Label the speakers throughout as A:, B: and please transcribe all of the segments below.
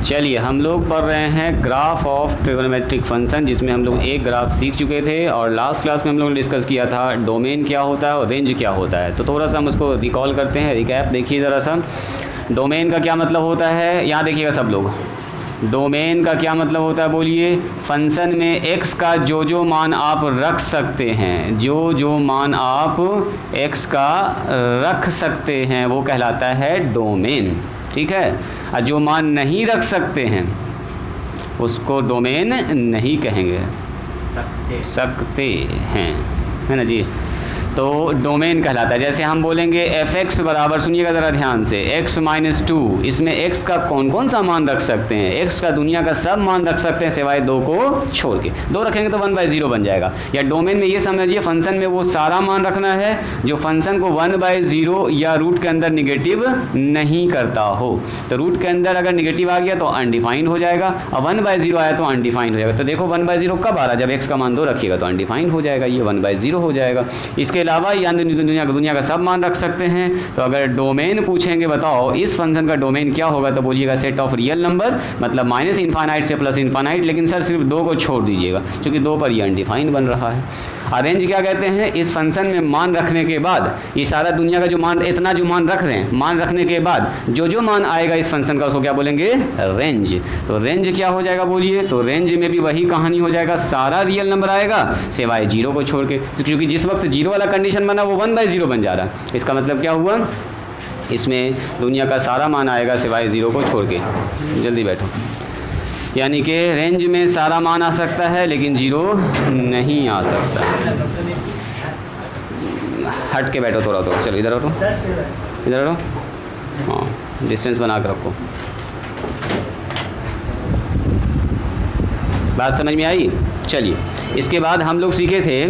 A: चलिए हम लोग पढ़ रहे हैं ग्राफ ऑफ ट्रिगोनोमेट्रिक फंक्शन, जिसमें हम लोग एक ग्राफ सीख चुके थे और लास्ट क्लास में हम लोग ने डिस्कस किया था डोमेन क्या होता है और रेंज क्या होता है। तो थोड़ा सा हम उसको रिकॉल करते हैं, रिकैप देखिए ज़रा सा। डोमेन का क्या मतलब होता है, यहाँ देखिएगा सब लोग। डोमेन का क्या मतलब होता है बोलिए। फंक्शन में x का जो जो मान आप रख सकते हैं, जो जो मान आप x का रख सकते हैं वो कहलाता है डोमेन, ठीक है। और जो मान नहीं रख सकते हैं उसको डोमेन नहीं कहेंगे, सकते हैं, है ना जी। तो डोमेन कहलाता है। जैसे हम बोलेंगे f(x) बराबर, सुनिएगा ज़रा ध्यान से, x - 2, इसमें x का कौन कौन सा मान रख सकते हैं। x का दुनिया का सब मान रख सकते हैं सिवाय 2 को छोड़ के। 2 रखेंगे तो 1/0 बन जाएगा। या डोमेन में ये समझिए फंक्शन में वो सारा मान रखना है जो फंक्शन को 1/0 या रूट के अंदर निगेटिव नहीं करता हो। तो रूट के अंदर अगर निगेटिव आ गया तो अनडिफाइंड हो जाएगा, और 1/0 आया तो अनडिफाइंड हो जाएगा। तो देखो 1/0 कब आ रहा है, जब x का मान 2 रखिएगा तो अनडिफाइंड हो जाएगा, ये 1/0 हो जाएगा। इसके अलावा या दुनिया का सब मान रख सकते हैं। तो अगर डोमेन पूछेंगे बताओ इस फंक्शन का डोमेन क्या होगा, तो बोलिएगा सेट ऑफ रियल नंबर, मतलब -∞ से +∞, लेकिन सर सिर्फ 2 को छोड़ दीजिएगा क्योंकि 2 पर ये अनडिफाइंड बन रहा है। रेंज क्या कहते हैं, इस फंक्शन में मान रखने के बाद ये सारा दुनिया का जो मान, इतना जो मान रख रहे हैं, मान रखने के बाद जो जो मान आएगा इस फंक्शन का उसको क्या बोलेंगे, रेंज। तो रेंज क्या हो जाएगा बोलिए, तो रेंज में भी वही कहानी हो जाएगा, सारा रियल नंबर आएगा सिवाय 0 को छोड़ के, क्योंकि जिस वक्त 0 वाला कंडीशन बना वो 1/0 बन जा रहा है। इसका मतलब क्या हुआ, इसमें दुनिया का सारा मान आएगा सिवाय 0 को छोड़ के। जल्दी बैठो। यानी कि रेंज में सारा मान आ सकता है लेकिन 0 नहीं आ सकता। हट के बैठो थोड़ा, तो चलो इधर हटो, इधर हटो, हाँ डिस्टेंस बना कर रखो। बात समझ में आई। चलिए इसके बाद हम लोग सीखे थे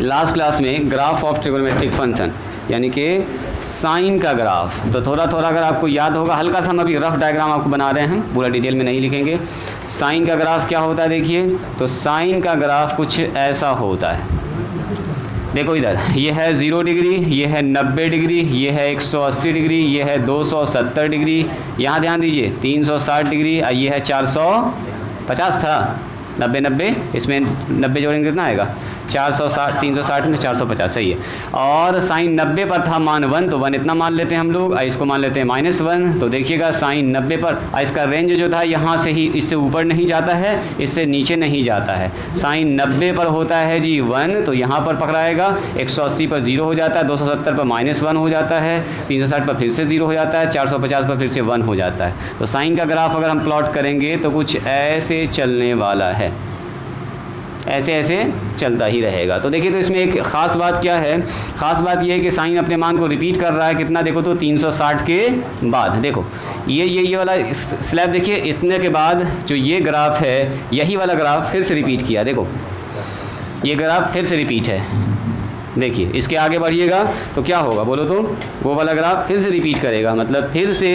A: लास्ट क्लास में ग्राफ ऑफ ट्रिगोनोमेट्रिक फंक्शन, यानी कि साइन का ग्राफ। तो थोड़ा थोड़ा अगर आपको याद होगा, हल्का सा हम अभी रफ डायग्राम आपको बना रहे हैं, पूरा डिटेल में नहीं लिखेंगे। साइन का ग्राफ क्या होता है देखिए, तो साइन का ग्राफ कुछ ऐसा होता है। देखो इधर ये है 0 डिग्री, ये है 90 डिग्री, ये है 180 डिग्री, ये है 270 डिग्री, यहाँ ध्यान दीजिए 360 डिग्री, और ये है 450 था, 90 इसमें 90 जोड़ेंगे कितना आएगा, 460, 360 में 450, सही है। और साइन 90 पर था मान 1, तो 1 इतना मान लेते हैं हम लोग, इसको मान लेते हैं -1। तो देखिएगा साइन 90 पर इसका रेंज जो था यहाँ से ही, इससे ऊपर नहीं जाता है, इससे नीचे नहीं जाता है। साइन 90 पर होता है जी 1, तो यहाँ पर पकड़ाएगा, 180 पर 0 हो जाता है, 270 पर -1 हो जाता है, 360 पर फिर से 0 हो जाता है, 450 पर फिर से 1 हो जाता है। तो साइन का ग्राफ अगर हम प्लॉट करेंगे तो कुछ ऐसे चलने वाला है, ऐसे ऐसे चलता ही रहेगा। तो देखिए तो इसमें एक ख़ास बात क्या है, ख़ास बात ये है कि साइन अपने मान को रिपीट कर रहा है कितना, देखो तो 360 के बाद। देखो ये वाला स्लैब देखिए, इतने के बाद जो ये ग्राफ है, यही वाला ग्राफ फिर से रिपीट किया। देखो ये ग्राफ फिर से रिपीट है, देखिए इसके आगे बढ़िएगा तो क्या होगा बोलो तो, वो वाला ग्राफ फिर से रिपीट करेगा, मतलब फिर से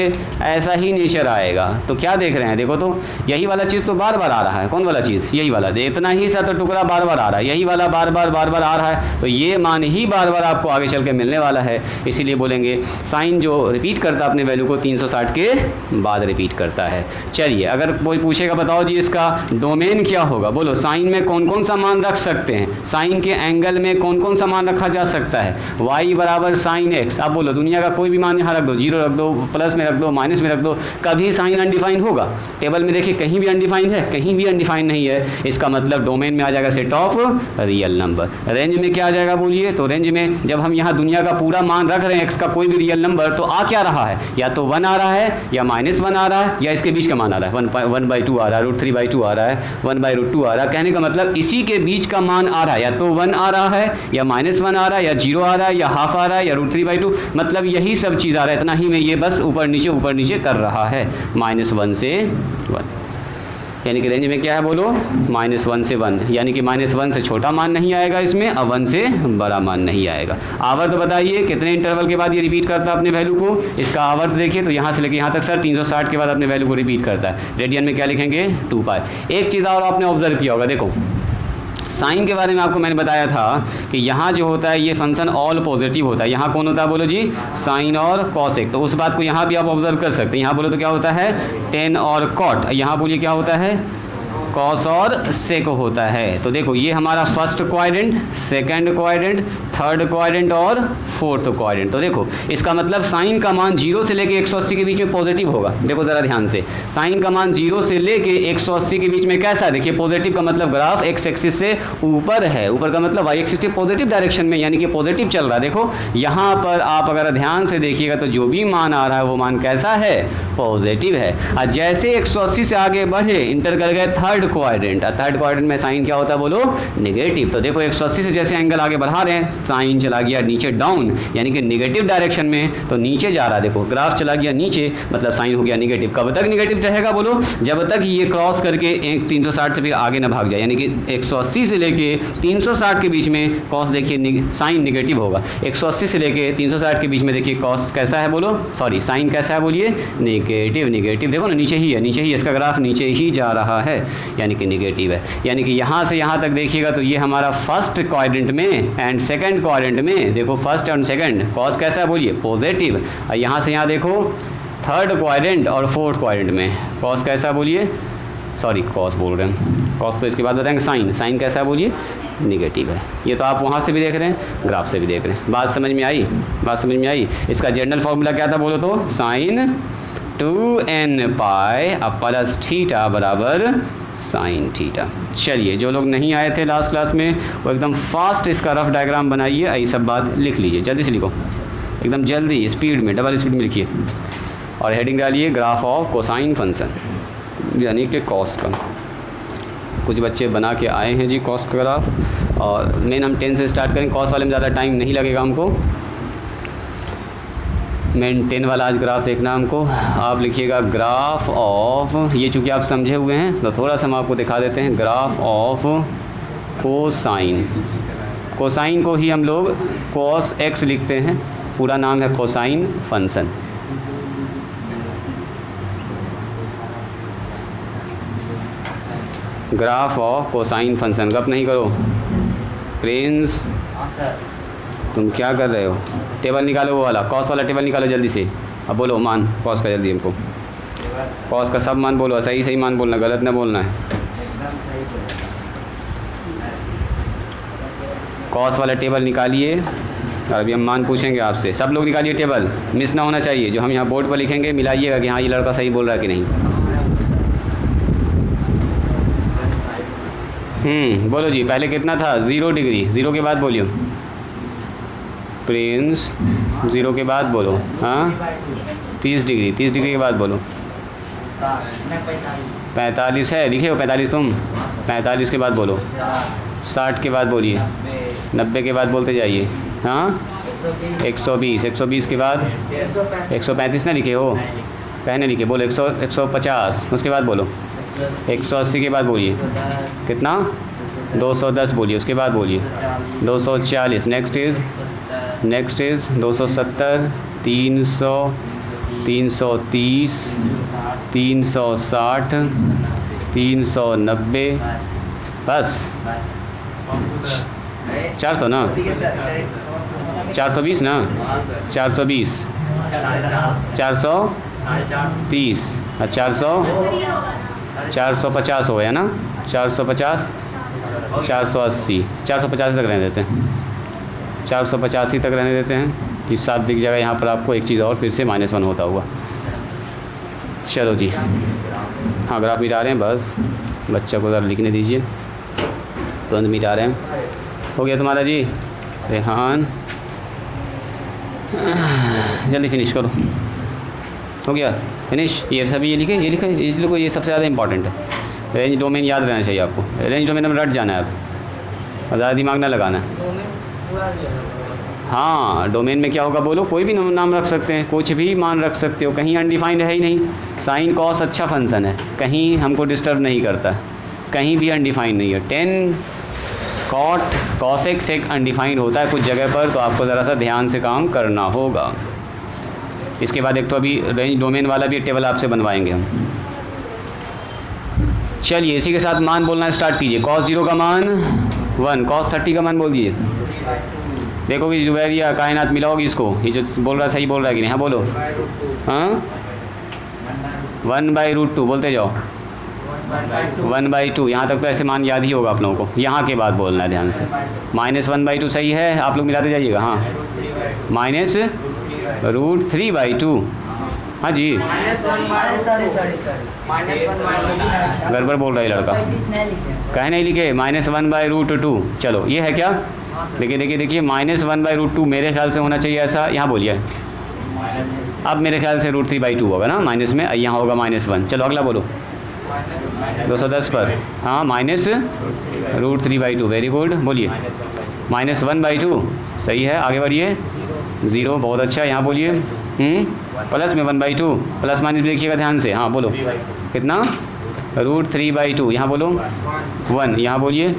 A: ऐसा ही नेचर आएगा। तो क्या देख रहे हैं, देखो तो यही वाला चीज़ तो बार बार आ रहा है। कौन वाला चीज़, यही वाला, इतना ही सा तो टुकड़ा बार बार आ रहा है, यही वाला बार बार आ रहा है। तो ये मान ही बार बार आपको आगे चल के मिलने वाला है, इसीलिए बोलेंगे साइन जो रिपीट करता है अपने वैल्यू को 360 के बाद रिपीट करता है। चलिए अगर कोई पूछेगा बताओ जी इसका डोमेन क्या होगा, बोलो साइन में कौन कौन सा मान रख सकते हैं, साइन के एंगल में कौन कौन सा मान रखा जा सकता है, y बराबर साइन x। अब बोलो दुनिया का कोई भी मान यहाँ रख दो, 0 रख दो, प्लस में रख दो, माइनस में रख दो, कभी साइन अनडिफाइंड होगा। टेबल में देखिए कहीं भी अनडिफाइंड है, कहीं भी अनडिफाइंड नहीं है, इसका मतलब डोमेन में आ जाएगा set of real number. Range में क्या आ जाएगा बोलिए, तो रेंज में जब हम यहाँ दुनिया का पूरा मान रख रहे हैं x का कोई भी रियल नंबर, तो आ क्या रहा है, या तो 1 आ रहा है, या -1 आ रहा है, या इसके बीच का मान आ रहा है, 1/2 आ रहा है, √3/2 आ रहा है, 1/√2 आ रहा है। कहने का मतलब इसी के बीच का मान आ रहा है, या तो 1 आ रहा है, या -1 आ रहा है, या 0 आ रहा है, या हाफ आ रहा है, या √3/2, मतलब यही सब चीज़ आ रहा है। इतना ही में ये बस ऊपर नीचे कर रहा है, -1 से 1, यानी कि रेंज में क्या है बोलो, -1 से 1, यानी कि -1 से छोटा मान नहीं आएगा इसमें, और 1 से बड़ा मान नहीं आएगा। आवर्त बताइए कितने इंटरवल के बाद ये रिपीट करता है अपने वैल्यू को, इसका आवर्त देखिए तो यहाँ से लेके यहाँ तक सर 360 के बाद अपने वैल्यू को रिपीट करता है। रेडियन में क्या लिखेंगे, 2π। एक चीज़ और आपने ऑब्जर्व किया होगा, देखो साइन के बारे में आपको मैंने बताया था कि यहाँ जो होता है ये फंक्शन ऑल पॉजिटिव होता है। यहाँ कौन होता है बोलो जी, साइन और कॉसेक। तो उस बात को यहाँ भी आप ऑब्जर्व कर सकते हैं। यहाँ बोलो तो क्या होता है, टेन और कॉट। यहाँ बोलिए क्या होता है, कॉस और सेक होता है। तो देखो ये हमारा first quadrant, second quadrant, third quadrant और फोर्थ क्वाड्रेंट। तो देखो इसका मतलब साइन का मान 0 से लेके 180 के बीच में पॉजिटिव होगा। देखो ज़रा ध्यान से, साइन का मान 0 से लेके 180 के बीच में कैसा है, देखिए पॉजिटिव का मतलब ग्राफ एक्स एक्सिस से ऊपर है, ऊपर का मतलब वाई एक्सिस के पॉजिटिव डायरेक्शन में, यानी कि पॉजिटिव चल रहा है। देखो यहाँ पर आप अगर ध्यान से देखिएगा तो जो भी मान आ रहा है वो मान कैसा है, पॉजिटिव है। और जैसे 180 से आगे बढ़े, इंटर कर गए थर्ड क्वाड्रेंट, थर्ड क्वाड्रेंट में साइन क्या होता है बोलो, नेगेटिव। तो देखो 180 से जैसे एंगल आगे बढ़ा रहे हैं, साइन चला गया नीचे डाउन, यानी कि नेगेटिव डायरेक्शन में, तो नीचे जा रहा है। देखो ग्राफ चला गया नीचे, मतलब साइन हो गया नेगेटिव। कब तक नेगेटिव रहेगा बोलो, जब तक ये क्रॉस करके 360 से फिर आगे ना भाग जाए, यानी कि 180 से लेके 360 के बीच में कॉस देखिए साइन नेगेटिव होगा। 180 से लेके 360 के बीच में देखिए कॉस कैसा है बोलो, सॉरी साइन कैसा है बोलिए, नेगेटिव। नेगेटिव देखो ना नीचे ही है, नीचे ही इसका ग्राफ नीचे ही जा रहा है, यानी कि नेगेटिव है। यानी कि यहाँ से यहाँ तक देखिएगा तो ये हमारा फर्स्ट क्वाड्रेंट में एंड सेकंड क्वाड्रेंट में, देखो फर्स्ट एंड सेकंड कॉस कैसा है बोलिए, पॉजिटिव। और यहाँ से यहाँ देखो थर्ड क्वाड्रेंट और फोर्थ क्वाड्रेंट में कॉस कैसा बोलिए, सॉरी कॉस बोल रहे हैं, कॉस तो इसके बाद बताएंगे, साइन, साइन कैसा है बोलिए, नेगेटिव है। ये तो आप वहाँ से भी देख रहे हैं, ग्राफ से भी देख रहे हैं। बात समझ में आई, बात समझ में आई। इसका जनरल फॉर्मूला क्या था बोलो तो, साइन 2n पाई अब प्लस थीटा बराबर साइन थीटा। चलिए जो लोग नहीं आए थे लास्ट क्लास में वो एकदम फास्ट इसका रफ डायग्राम बनाइए, ये सब बात लिख लीजिए, जल्दी से लिखो, एकदम जल्दी स्पीड में, डबल स्पीड में लिखिए। और हेडिंग डालिए ग्राफ ऑफ कोसाइन फंक्शन, यानी कि कॉस का। कुछ बच्चे बना के आए हैं जी कॉस का ग्राफ, और मेन हम 10 से स्टार्ट करेंगे, कॉस वाले में ज़्यादा टाइम नहीं लगेगा हमको। मेन 10 वाला आज ग्राफ देखना हमको। आप लिखिएगा ग्राफ ऑफ, ये चूँकि आप समझे हुए हैं तो थोड़ा सा हम आपको दिखा देते हैं, ग्राफ ऑफ कोसाइन। कोसाइन को ही हम लोग कॉस एक्स लिखते हैं, पूरा नाम है cosine function. Graph of cosine function, गप नहीं करो प्रिंस, तुम क्या कर रहे हो, टेबल निकालो, वो वाला कॉस वाला टेबल निकालो जल्दी से। अब बोलो मान कॉस का, जल्दी हमको कॉस का सब मान बोलो, सही सही मान बोलना, गलत ना बोलना है। कॉस वाला टेबल निकालिए, और अभी हम मान पूछेंगे आपसे, सब लोग निकालिए टेबल, मिस ना होना चाहिए। जो हम यहाँ बोर्ड पर लिखेंगे मिलाइएगा कि हाँ ये लड़का सही बोल रहा है कि नहीं। बोलो जी, पहले कितना था, 0 डिग्री, 0 के बाद बोलियो प्रिंस, 0 के बाद बोलो, हाँ 30 डिग्री, 30 डिग्री के बाद बोलो 45 है, लिखे हो 45 तुम, 45 के बाद बोलो 60 के बाद बोलिए, 90 के बाद बोलते जाइए, हाँ 120, 120 के बाद 135 ना लिखे हो, पहले लिखे, बोलो 150, उसके बाद बोलो 180 के बाद बोलिए कितना, 210 बोलिए, उसके बाद बोलिए 240, नेक्स्ट इज़ 270, 300, 330, 360, 390, बस 400 ना, 420 ना, 420, 430, 450 हो गया ना, 450, 480, 450 तक रहने देते हैं, 485 तक रहने देते हैं। कि साफ दिख जाएगा यहाँ पर आपको, एक चीज़ और फिर से -1 होता हुआ। चलो जी, हाँ ग्राफ मिटा रहे हैं, बस बच्चा को ज़रा लिखने दीजिए, तुरंत मिटा रहे हैं। हो गया तुम्हारा जी रेहान, जल्दी फिनिश करो, हो गया फिनिश। ये सभी ये लिखे, ये लिखे, ये लिखो, ये सबसे ज़्यादा इंपॉर्टेंट है। रेंज डोमेन याद रहना चाहिए आपको, रेंज डोमेन में रट जाना है आप, ज़्यादा दिमाग ना लगाना है। हाँ डोमेन में क्या होगा बोलो, कोई भी नाम रख सकते हैं, कुछ भी मान रख सकते हो, कहीं अनडिफाइंड है ही नहीं। साइन कॉस अच्छा फंक्शन है, कहीं हमको डिस्टर्ब नहीं करता, कहीं भी अनडिफाइंड नहीं है। 10 कॉट कॉसेक सेक अनडिफाइंड होता है कुछ जगह पर, तो आपको ज़रा सा ध्यान से काम करना होगा। इसके बाद एक तो अभी रेंज डोमेन वाला भी टेबल आपसे बनवाएंगे हम। चलिए इसी के साथ मान बोलना स्टार्ट कीजिए। cos 0 का मान 1 cos 30 का मान बोल दिए। देखो कि जुबैर या कायनात मिलाओगी इसको, ये जो बोल रहा है सही बोल रहा है कि नहीं? हाँ बोलो। हाँ 1/√2 बोलते जाओ। 1/2 यहाँ तक तो ऐसे मान याद ही होगा आप लोगों को। यहाँ के बाद बोलना है ध्यान से। -1/2 सही है, आप लोग मिलाते जाइएगा। हाँ -√3/2। हाँ जी गड़बड़ बोल रहा है लड़का, कहे नहीं लिखे -1/√2। चलो ये है क्या? देखिए देखिए देखिए -1/√2 मेरे ख्याल से होना चाहिए ऐसा। यहाँ बोलिए अब मेरे ख्याल से √3/2 होगा ना माइनस में, यहाँ होगा -1। चलो अगला बोलो 210 पर। हाँ -√3/2 वेरी गुड। बोलिए -1/2 सही है, आगे बढ़िए। 0 बहुत अच्छा, यहाँ बोलिए। प्लस में 1/2, प्लस माइनस भी देखिएगा ध्यान से। हाँ बोलो कितना? √3/2। यहाँ बोलो 1, यहाँ बोलिए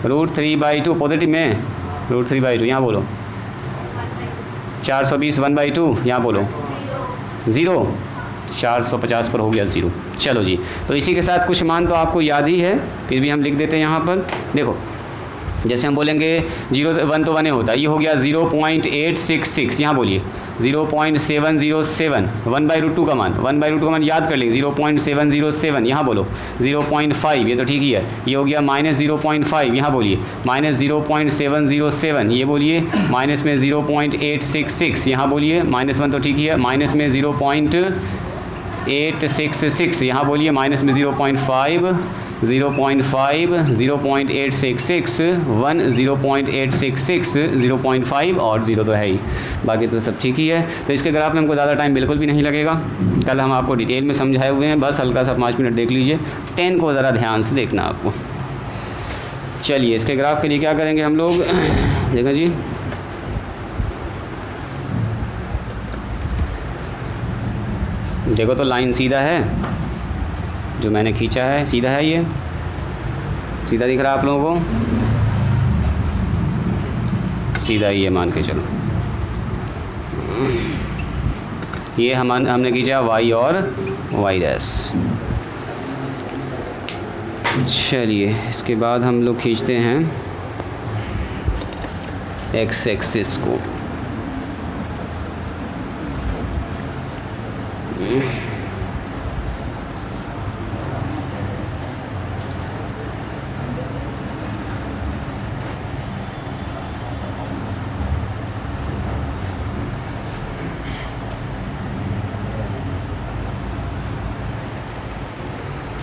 A: √3/2 पॉजिटिव में √3/2। यहाँ बोलो 420 1/2। यहाँ बोलो 0 450 पर हो गया 0। चलो जी, तो इसी के साथ कुछ मान तो आपको याद ही है, फिर भी हम लिख देते हैं यहाँ पर। देखो जैसे हम बोलेंगे 0 1 तो 1 होता है, ये हो गया 0.866। यहाँ बोलिए 0.707। 1/√2 का मान, 1/√2 का मान याद कर लेंगे 0.707। यहाँ बोलो 0.5, ये तो ठीक ही है। ये हो गया -0.5। यहाँ बोलिए -0.707। ये बोलिए माइनस में 0.866। यहाँ बोलिए -1 तो ठीक ही है। माइनस में 0.866। यहाँ बोलिए माइनस में 0.5 0.5 0.866 1 0.866 0.5 और 0 तो है ही, बाकी तो सब ठीक ही है। तो इसके ग्राफ में हमको ज़्यादा टाइम बिल्कुल भी नहीं लगेगा, कल हम आपको डिटेल में समझाए हुए हैं, बस हल्का सा 5 मिनट देख लीजिए। 10 को ज़रा ध्यान से देखना आपको। चलिए इसके ग्राफ के लिए क्या करेंगे हम लोग, देखो जी देखो तो लाइन सीधा है, जो मैंने खींचा है सीधा है, ये सीधा दिख रहा है आप लोगों को, सीधा ही है मान के चलो। ये हमने खींचा y और y'। चलिए इसके बाद हम लोग खींचते हैं x एक्सिस को।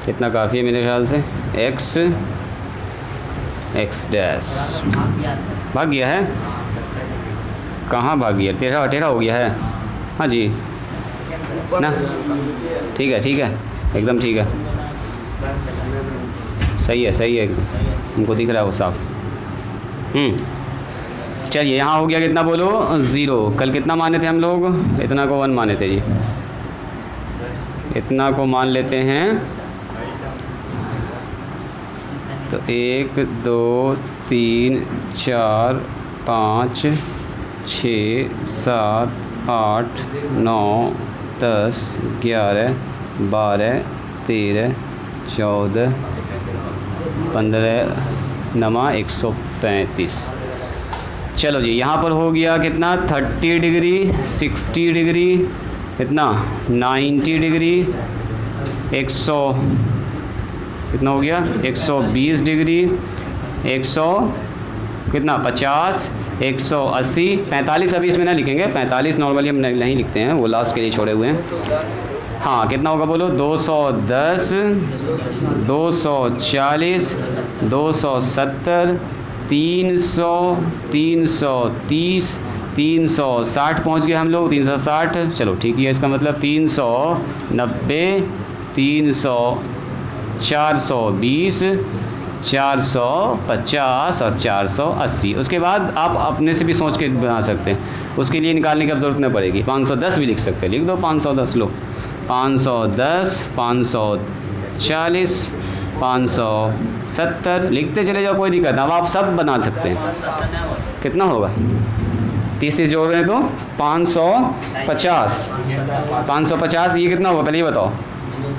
A: इतना काफ़ी है मेरे ख्याल से। x डैश भाग गया है, कहाँ भाग गया? टेढ़ा हो गया है। हाँ जी ना, ठीक है एकदम ठीक है, सही है हमको दिख रहा है वो साफ। चलिए यहाँ हो गया कितना बोलो 0। कल कितना माने थे हम लोग? इतना को 1 माने थे जी, इतना को मान लेते हैं। तो 1 2 3 4 5 6 7 8 9 10 11 12 13 14 15 नमा 135। चलो जी यहाँ पर हो गया कितना 30 डिग्री 60 डिग्री, कितना 90 डिग्री, 100 कितना हो गया 120 डिग्री, 100 कितना 50 180 45 अभी इसमें ना लिखेंगे, 45 नॉर्मली हम नहीं लिखते हैं, वो लास्ट के लिए छोड़े हुए हैं। हाँ कितना होगा बोलो 210 240 270 300 330 360 पहुँच गए हम लोग 360। चलो ठीक है, इसका मतलब 390 300 420 450 और 480। उसके बाद आप अपने से भी सोच के बना सकते हैं, उसके लिए निकालने की ज़रूरत नहीं पड़ेगी। 510 भी लिख सकते हैं, लिख दो 510। लो 510 540 570 लिखते चले जाओ, कोई दिक्कत नहीं। अब आप सब बना सकते हैं। कितना होगा 30 से जोड़ रहे हैं तो 550 550 ये कितना होगा पहले ये बताओ।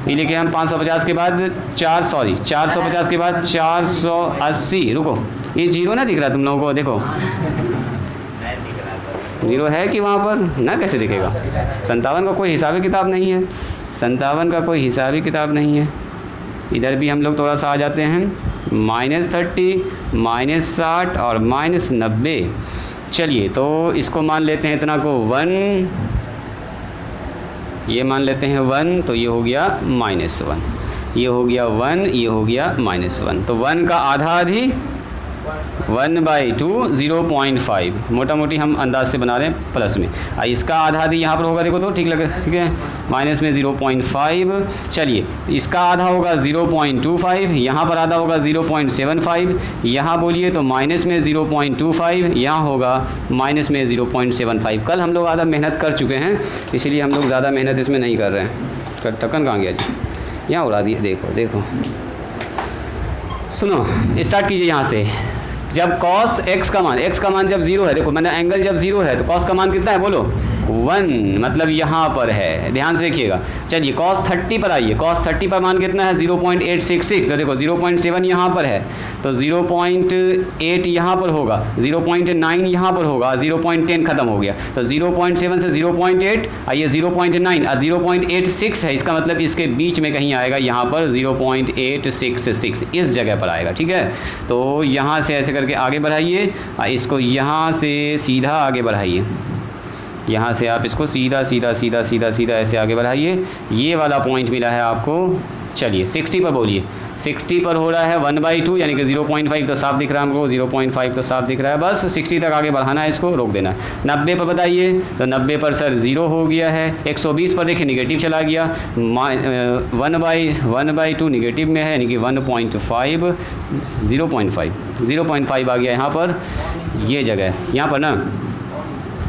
A: ये लेके हम 550 के बाद 450 के बाद 480, रुको ये जीरो ना दिख रहा तुम लोगों को, देखो जीरो है कि वहाँ पर ना, कैसे दिखेगा? 57 का कोई हिसाबी किताब नहीं है, 57 का कोई हिसाबी किताब नहीं है। इधर भी हम लोग थोड़ा सा आ जाते हैं, -30, -60 और -90। चलिए तो इसको मान लेते हैं इतना को 1, ये मान लेते हैं 1, तो ये हो गया -1, ये हो गया 1, ये हो गया -1। तो 1 का आधा आधी 1/2 0.5, मोटा मोटी हम अंदाज से बना रहे हैं प्लस में। इसका आधा आधी यहाँ पर होगा, देखो तो ठीक लगे, ठीक है, माइनस में 0.5। चलिए इसका आधा होगा 0.25, यहाँ पर आधा होगा 0.75, यहाँ बोलिए तो माइनस में 0.25, यहाँ होगा माइनस में 0.75। कल हम लोग आधा मेहनत कर चुके हैं, इसलिए हम लोग ज़्यादा मेहनत इसमें नहीं कर रहे हैं। टक्कन कहाँ गया जी? यहाँ उड़ा दिए, देखो देखो, सुनो स्टार्ट कीजिए यहाँ से। जब cos x का मान जब 0 है, देखो मैंने एंगल जब 0 है तो cos का मान कितना है बोलो? 1, मतलब यहाँ पर है, ध्यान से देखिएगा। चलिए cos 30 पर आइए, cos 30 पर मान कितना है? 0.866। तो देखो 0.7 यहाँ पर है, तो 0.8 यहाँ पर होगा, 0.9 यहाँ पर होगा, 0.10 खत्म हो गया। तो 0.7 से 0.8 आइए 0.9 और 0.86 है, इसका मतलब इसके बीच में कहीं आएगा, यहाँ पर 0.866 इस जगह पर आएगा, ठीक है। तो यहाँ से ऐसे करके आगे बढ़ाइए, इसको यहाँ से सीधा आगे बढ़ाइए, यहाँ से आप इसको सीधा सीधा सीधा सीधा सीधा ऐसे आगे बढ़ाइए, ये वाला पॉइंट मिला है आपको। चलिए 60 पर बोलिए, 60 पर हो रहा है 1/2 यानी कि 0.5 तो साफ दिख रहा है हमको, 0.5 तो साफ दिख रहा है, बस 60 तक आगे बढ़ाना है, इसको रोक देना है। 90 पर बताइए, तो 90 पर सर 0 हो गया है। 120 पर देखिए निगेटिव चला गया, 1/2 निगेटिव में है यानी कि 1.5, 0.5 आ गया यहाँ पर, ये जगह यहाँ पर ना,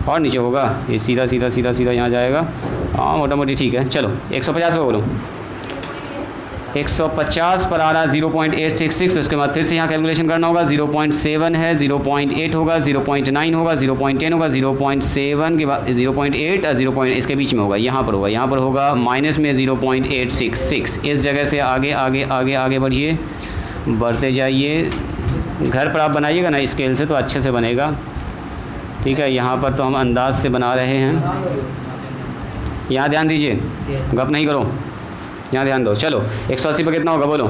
A: और नीचे होगा ये सीधा सीधा सीधा सीधा यहाँ जाएगा। हाँ मोटा मोटी ठीक है। चलो 150 पर बोलो, 150 पर आ रहा है 0.866, तो उसके बाद फिर से यहाँ कैलकुलेशन करना होगा। 0.7 है, 0.8 होगा, 0.9 होगा, 0.10 होगा, 0.7 के बाद 0.8 और 0. इसके बीच में होगा, यहाँ पर होगा माइनस में 0.866। इस जगह से आगे आगे आगे आगे बढ़िए, बढ़ते जाइए। घर पर आप बनाइएगा ना स्केल से तो अच्छे से बनेगा, ठीक है। यहाँ पर तो हम अंदाज से बना रहे हैं, यहाँ ध्यान दीजिए, गप नहीं करो, यहाँ ध्यान दो। चलो 180 पर कितना होगा बोलो?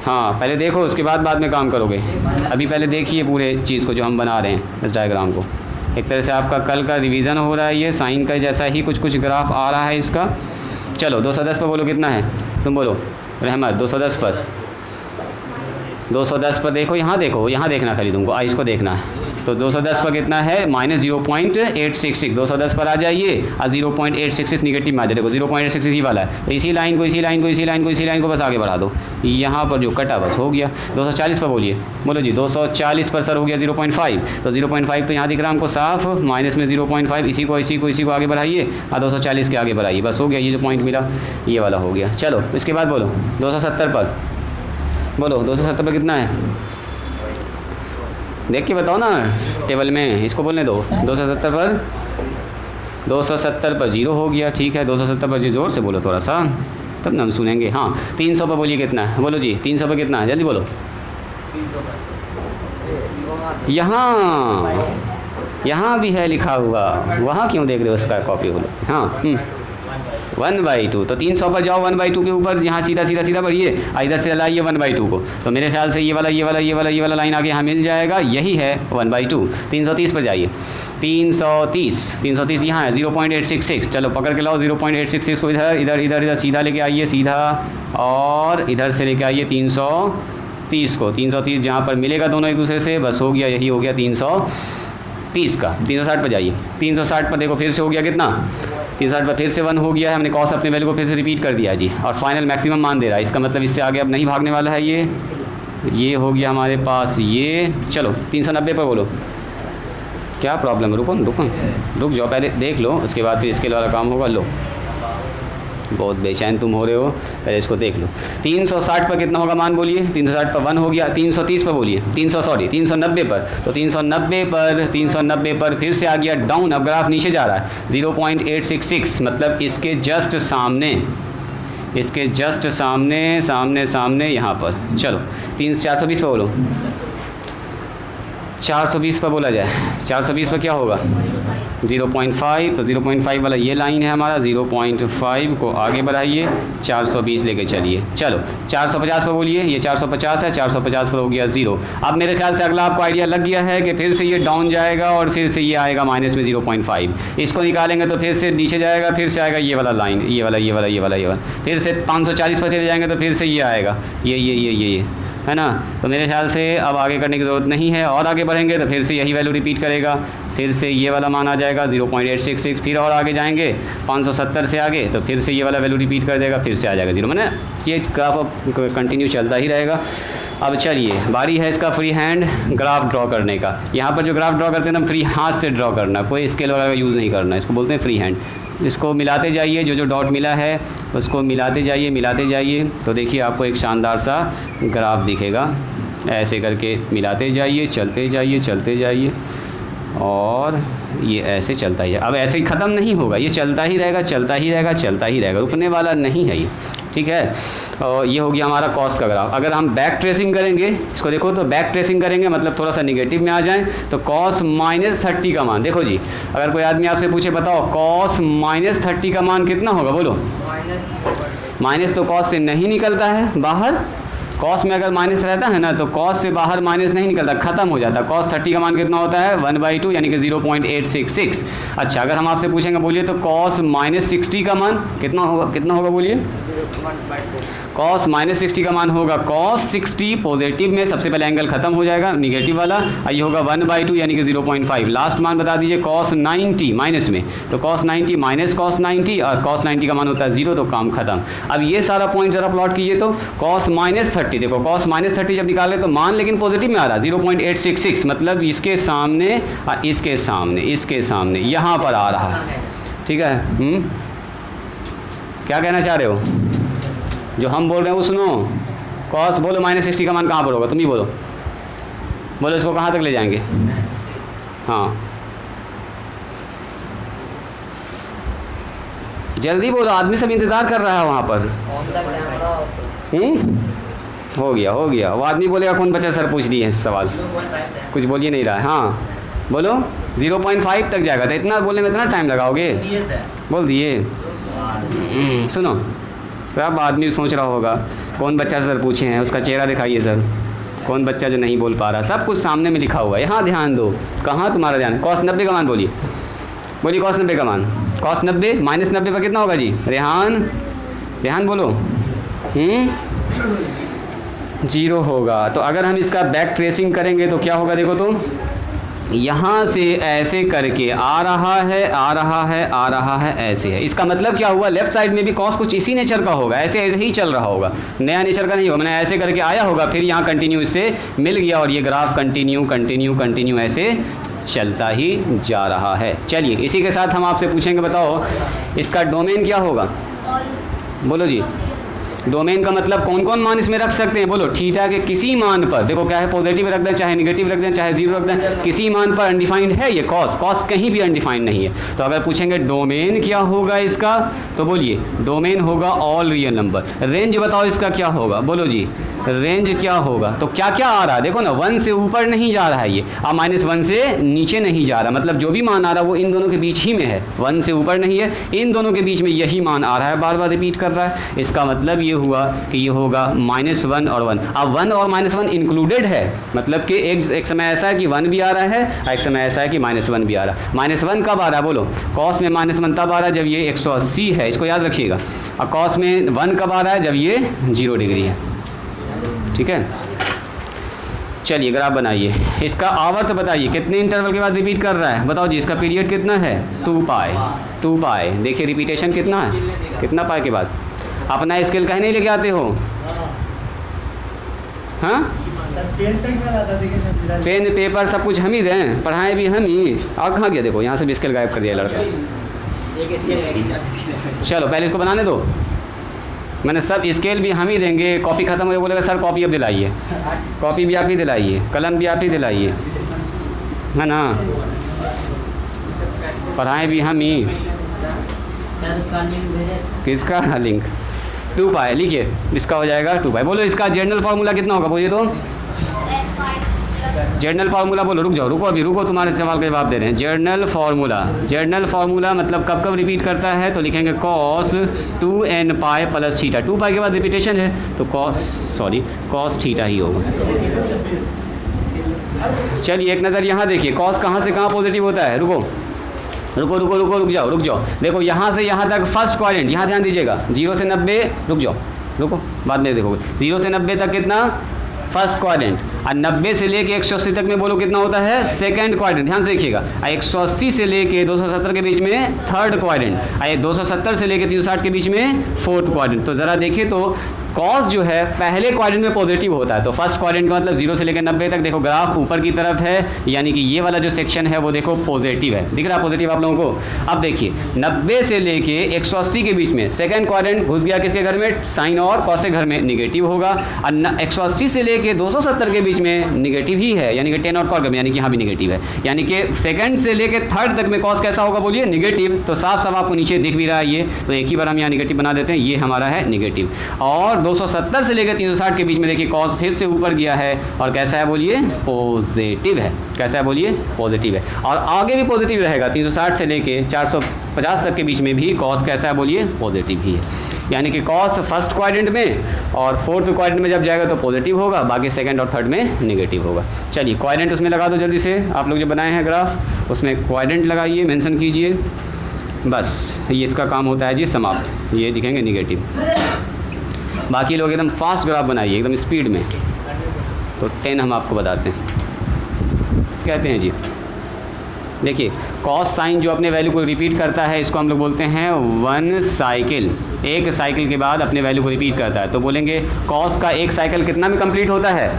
A: हाँ पहले देखो, उसके बाद में काम करोगे। अभी पहले देखिए पूरे चीज़ को जो हम बना रहे हैं, इस डायग्राम को। एक तरह से आपका कल का रिवीजन हो रहा है, ये साइन का जैसा ही कुछ ग्राफ आ रहा है इसका। चलो 210 पर बोलो कितना है, तुम बोलो रहमत। 210 पर, 210 पर देखो, यहाँ देखो, यहाँ देखना खाली तुमको, इसको देखना है। तो 210 पर कितना है? -0.866। 210 पर आ जाइए और 0.866 निगेटिव में आ जाए, देखो 0.866 ही वाला है। तो इसी लाइन को बस आगे बढ़ा दो, यहाँ पर जो कटा बस हो गया। 240 पर बोलिए, बोलो जी। 240 पर सर हो गया 0.5, तो 0.5 तो यहाँ दिख रहा हमको साफ, माइनस में 0.5, इसी को आगे बढ़ाइए और 240 के आगे बढ़ाइए, बस हो गया। ये जो पॉइंट मिला ये वाला हो गया। चलो इसके बाद बोलो 270 पर बोलो, 270 पर कितना है देख के बताओ ना टेबल में, इसको बोलने दो। 270 पर 0 हो गया, ठीक है। 270 पर जी जोर से बोलो थोड़ा सा, तब ना हम सुनेंगे। हाँ 300 पर बोलिए कितना है, बोलो जी। 300 पर कितना है, जल्दी बोलो। यहाँ भी है लिखा हुआ, वहाँ क्यों देख रहे हो? उसका कॉपी बोलो। हाँ 1/2, तो 300 पर जाओ 1/2 के ऊपर, यहाँ सीधा बढ़िए, इधर से लाइए 1/2 को। तो मेरे ख्याल से ये वाला लाइन आगे यहाँ मिल जाएगा, यही है 1/2। 330 पर जाइए, 330 यहाँ है 0.866। चलो पकड़ के लाओ 0.866 को, इधर सीधा लेके आइए, सीधा, और इधर से लेके आइए 330 को। 330 जहाँ पर मिलेगा दोनों एक दूसरे से, बस हो गया, यही हो गया 330 का। 360 पर जाइए, 360 पर देखो फिर से हो गया कितना? 360 पर फिर से 1 हो गया है, हमने कॉस अपने वैल्यू को फिर से रिपीट कर दिया जी, और फाइनल मैक्सिमम मान दे रहा है। इसका मतलब इससे आगे अब नहीं भागने वाला है, ये हो गया हमारे पास ये। चलो 390 पर बोलो, क्या प्रॉब्लम है? रुक जाओ, पहले देख लो, उसके बाद फिर स्केल वाला काम होगा। लो बहुत बेचैन तुम हो रहे हो, पहले इसको देख लो। 360 पर कितना होगा मान बोलिए? 360 पर 1 हो गया। 330 पर बोलिए, 390 पर, तो 390 पर फिर से आ गया डाउन, अब ग्राफ नीचे जा रहा है 0.866, मतलब इसके जस्ट सामने इसके जस्ट सामने सामने सामने यहाँ पर। चलो 420 पर बोलो, 420 पर बोला जाए। 420 पर क्या होगा 0.5, तो 0.5 वाला ये लाइन है हमारा, 0.5 को आगे बढ़ाइए, 420 लेके चलिए। चलो 450 पर बोलिए, ये 450 है, 450 पर हो गया 0। अब मेरे ख्याल से अगला आपको आइडिया लग गया है कि फिर से ये डाउन जाएगा और फिर से ये आएगा माइनस में 0.5। इसको निकालेंगे तो फिर से नीचे जाएगा, फिर से आएगा ये वाला लाइन, ये वाला ये वाला ये वाला ये वाला, फिर से 540 पर चले जाएंगे तो फिर से ये आएगा, ये है ना। तो मेरे ख्याल से अब आगे करने की ज़रूरत नहीं है, और आगे बढ़ेंगे तो फिर से यही वैल्यू रिपीट करेगा, फिर से ये वाला मान आ जाएगा 0.866, फिर और आगे जाएंगे 570 से आगे तो फिर से ये वाला वैल्यू रिपीट कर देगा, फिर से आ जाएगा 0। मैंने ये ग्राफ अब कंटिन्यू चलता ही रहेगा। अब चलिए बारी है इसका फ्री हैंड ग्राफ ड्रॉ करने का। यहाँ पर जो ग्राफ ड्रॉ करते हैं ना, फ्री हाथ से ड्रॉ करना, कोई स्केल वगैरह का यूज़ नहीं करना, इसको बोलते हैं फ्री हैंड। इसको मिलाते जाइए, जो जो डॉट मिला है उसको मिलाते जाइए, तो देखिए आपको एक शानदार सा ग्राफ दिखेगा। ऐसे करके मिलाते जाइए, चलते जाइए और ये ऐसे चलता ही है। अब ऐसे ही ख़त्म नहीं होगा, ये चलता ही रहेगा, रुकने वाला नहीं है ये, ठीक है। और ये हो गया हमारा कॉस का ग्राफ। अगर हम बैक ट्रेसिंग करेंगे, इसको देखो तो बैक ट्रेसिंग करेंगे मतलब थोड़ा सा निगेटिव में आ जाएं, तो कॉस -30 का मान देखो जी। अगर कोई आदमी आपसे पूछे बताओ कॉस -30 का मान कितना होगा, बोलो। माइनस तो कॉस से नहीं निकलता है बाहर, कॉस में अगर माइनस रहता है ना तो कॉस से बाहर माइनस नहीं निकलता, ख़त्म हो जाता। कॉस 30 का मान कितना होता है 1/2 यानी कि 0.866। अच्छा अगर हम आपसे पूछेंगे बोलिए तो कॉस -60 का मान कितना होगा बोलिए। कॉस -60 का मान होगा कॉस 60 पॉजिटिव में सबसे पहले एंगल खत्म हो जाएगा निगेटिव वाला, ये होगा 1/2 यानी कि 0.5। लास्ट मान बता दीजिए कॉस 90 माइनस में, तो कॉस 90 माइनस कॉस 90 और कॉस 90 का मान होता है 0, तो काम खत्म। अब ये सारा पॉइंट जरा प्लॉट कीजिए तो कॉस -30 देखो, कॉस -30 जब निकाले तो मान लेकिन पॉजिटिव में आ रहा 0.866, मतलब इसके सामने और इसके सामने यहाँ पर आ रहा है, ठीक है। क्या कहना चाह रहे हो, जो हम बोल रहे हैं वो सुनो। कॉस बोलो -60 का मान कहाँ पर होगा, तुम ही बोलो इसको कहाँ तक ले जाएंगे। हाँ जल्दी बोलो, आदमी सब इंतज़ार कर रहा है वहाँ पर। हो गया वो आदमी बोलेगा कौन बच्चा सर पूछ दिए हैं सवाल, कुछ बोल ही नहीं रहा है। हाँ बोलो 0.5 तक जाएगा, तो इतना बोलने में इतना टाइम लगाओगे, बोल दिए। सुनो सब आदमी सोच रहा होगा कौन बच्चा सर पूछे हैं, उसका चेहरा दिखाइए सर, कौन बच्चा जो नहीं बोल पा रहा, सब कुछ सामने में लिखा हुआ है, यहाँ ध्यान दो। कहाँ तुम्हारा ध्यान, कॉस 90 का मान बोलिए कॉस 90 का मान, कॉस 90 -90 पर कितना होगा जी, रेहान बोलो। 0 होगा। तो अगर हम इसका बैक ट्रेसिंग करेंगे तो क्या होगा, देखो तो यहाँ से ऐसे करके आ रहा है, ऐसे है। इसका मतलब क्या हुआ, लेफ्ट साइड में भी कॉस कुछ इसी नेचर का होगा, ऐसे ही चल रहा होगा, नया नेचर का नहीं होगा। मैंने ऐसे करके आया होगा, फिर यहाँ कंटिन्यू इससे मिल गया और ये ग्राफ कंटिन्यू ऐसे चलता ही जा रहा है। चलिए इसी के साथ हम आपसे पूछेंगे, बताओ इसका डोमेन क्या होगा, बोलो जी। डोमेन का मतलब कौन कौन मान इसमें रख सकते हैं, बोलो। थीटा के किसी मान पर, देखो क्या है, पॉजिटिव रख दें चाहे निगेटिव रख दें चाहे 0 रख दें, किसी मान पर अनडिफाइंड है ये कॉस कहीं भी अनडिफाइंड नहीं है। तो अगर पूछेंगे डोमेन क्या होगा इसका, तो बोलिए डोमेन होगा ऑल रियल नंबर। रेंज बताओ इसका क्या होगा, बोलो जी। रेंज क्या होगा, तो क्या क्या आ रहा है, देखो ना 1 से ऊपर नहीं जा रहा है ये, और -1 से नीचे नहीं जा रहा, मतलब जो भी मान आ रहा है वो इन दोनों के बीच ही में है, 1 से ऊपर नहीं है, इन दोनों के बीच में यही मान आ रहा है, बार बार रिपीट कर रहा है। इसका मतलब ये हुआ कि ये होगा -1 और 1। अब 1 और -1 इंक्लूडेड है, मतलब कि एक समय ऐसा है कि 1 भी आ रहा है और एक समय ऐसा है कि -1 भी आ रहा है। -1 कब आ रहा है, बोलो। कॉस में -1 तब आ रहा है जब ये 180 है, इसको याद रखिएगा। और कॉस में 1 कब आ रहा है, जब ये 0 डिग्री है, ठीक है। चलिए ग्राफ बनाइए, इसका आवर्त बताइए कितने इंटरवल के बाद रिपीट कर रहा है, बताओ जी। इसका पीरियड कितना है 2 पाई। देखिए रिपीटेशन कितना है, कितना पाई के बाद। अपना स्केल कहीं नहीं लेके आते हो, हाँ पेन पेपर सब कुछ हम ही दें, पढ़ाएं भी हम ही, और कहाँ गया, देखो यहाँ से भी स्केल गायब कर दिया लड़का। चलो पहले इसको बनाने दो, मैंने सब स्केल भी हम ही देंगे। कॉपी ख़त्म हो गया, बोलेगा सर कॉपी अब दिलाइए, कॉपी भी आप ही दिलाइए, कलम भी आप ही दिलाइए, है ना, पढ़ाएं भी हम ही। किसका लिंक, 2 पाई, लिखिए इसका हो जाएगा 2 पाई। बोलो इसका जनरल फार्मूला कितना होगा, बोलिए तो जनरल फार्मूला बोलो। रुक जाओ, रुको अभी रुको, तुम्हारे सवाल का जवाब दे रहे हैं। जनरल फार्मूला मतलब कब कब रिपीट करता है, तो लिखेंगे cos 2n pi plus theta. 2 पाई के बाद रिपीटेशन है तो cos थीटा ही होगा। चलिए एक नज़र यहाँ देखिए, cos कहाँ से कहाँ पॉजिटिव होता है। रुक जाओ। देखो यहाँ से यहाँ तक फर्स्ट क्वाड्रेंट, यहाँ ध्यान दीजिएगा, 0 से 90, रुको बाद में देखोगे, 0 से 90 तक कितना फर्स्ट क्वाड्रेंट, और 90 से लेके 180 तक में बोलो कितना होता है सेकंड क्वाड्रेंट। ध्यान से देखिएगा, 180 से लेके 270 के बीच में थर्ड क्वाड्रेंट, 270 से लेके 360 के बीच में फोर्थ क्वाड्रेंट। तो ज़रा देखिए तो कॉस जो है पहले क्वाड्रेंट में पॉजिटिव होता है, तो फर्स्ट क्वाड्रेंट का मतलब 0 से लेकर 90 तक। देखो ग्राफ ऊपर की तरफ है, यानी कि ये वाला जो सेक्शन है वो देखो पॉजिटिव है, दिख रहा है पॉजिटिव आप लोगों को। अब देखिए 90 से लेके 180 के बीच में सेकंड क्वाड्रेंट घुस गया किसके घर में, साइन और कॉस के घर में, निगेटिव होगा। और 180 से लेके 270 के बीच में निगेटिव ही है, यानी कि 10 और कॉस, यानी कि यहाँ भी निगेटिव है, यानी कि सेकंड से लेके थर्ड तक में कॉस कैसा होगा बोलिए, निगेटिव। तो साफ साफ आपको नीचे दिख भी रहा है ये, तो एक ही बार हम यहाँ निगेटिव बना देते हैं, ये हमारा है निगेटिव। और 270 से लेकर 360 के बीच में देखिए कॉस फिर से ऊपर गया है और कैसा है बोलिए, पॉजिटिव है। कैसा है बोलिए, पॉजिटिव है। और आगे भी पॉजिटिव रहेगा, 360 से लेके 450 तक के बीच में भी कॉस कैसा है बोलिए, पॉजिटिव ही है। यानी कि कॉस फर्स्ट क्वाड्रेंट में और फोर्थ क्वाड्रेंट में जब जाएगा तो पॉजिटिव होगा, बाकी सेकंड और थर्ड में नेगेटिव होगा। चलिए क्वाड्रेंट उसमें लगा दो जल्दी से, आप लोग जो बनाए हैं ग्राफ उसमें क्वाड्रेंट लगाइए, मेंशन कीजिए, बस ये इसका काम होता है जी समाप्त। ये दिखेंगे निगेटिव। बाकी लोग एकदम फास्ट ग्राफ बनाइए, एकदम स्पीड में। तो 10 हम आपको बताते हैं, कहते हैं जी। देखिए कॉस साइन जो अपने वैल्यू को रिपीट करता है, इसको हम लोग बोलते हैं 1 साइकिल। एक साइकिल के बाद अपने वैल्यू को रिपीट करता है, तो बोलेंगे कॉस का एक साइकिल कितना में कंप्लीट होता है,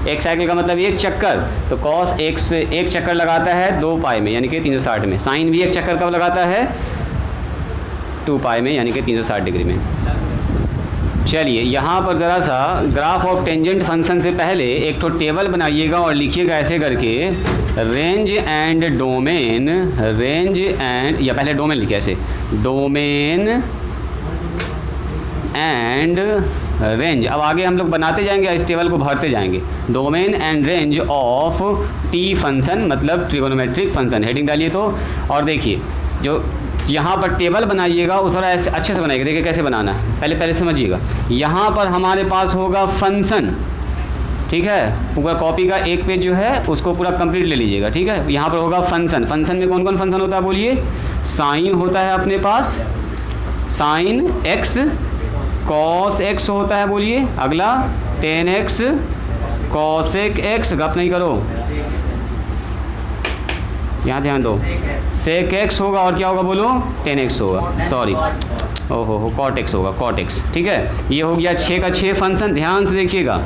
A: एक साइकिल का मतलब एक चक्कर। तो कॉस एक चक्कर लगाता है 2 पाई में, यानी कि 360 में। साइन भी एक चक्कर कब लगाता है, 2 पाई में, यानी कि 360 डिग्री में। चलिए यहाँ पर ज़रा सा ग्राफ ऑफ टेंजेंट फंक्शन से पहले एक तो टेबल बनाइएगा और लिखिएगा ऐसे करके, range and domain, range and, या पहले डोमेन लिखिए ऐसे, डोमेन एंड रेंज। अब आगे हम लोग बनाते जाएंगे, इस टेबल को भरते जाएंगे। Domain and range of T function, मतलब ट्रिगोनोमेट्रिक फंक्शन। हेडिंग डालिए तो, और देखिए जो यहाँ पर टेबल बनाइएगा उस थोड़ा ऐसे अच्छे से बनाइएगा। देखिए कैसे बनाना है, पहले समझिएगा। यहाँ पर हमारे पास होगा फंक्शन, ठीक है, पूरा कॉपी का एक पेज जो है उसको पूरा कंप्लीट ले लीजिएगा, ठीक है। यहाँ पर होगा फंक्शन। फंक्शन में कौन कौन फंक्शन होता है बोलिए, साइन होता है अपने पास, साइन एक्स, कॉस एक्स होता है बोलिए, अगला टेन एक्स, कॉसेक एक्स, गप नहीं करो, यहाँ ध्यान दो, सेक एक्स होगा, और क्या होगा बोलो, टेन एक्स होगा, सॉरी, ओहो कॉट एक्स होगा, कॉट एक्स, ठीक है। ये हो गया 6 का 6 फंक्शन, ध्यान से देखिएगा।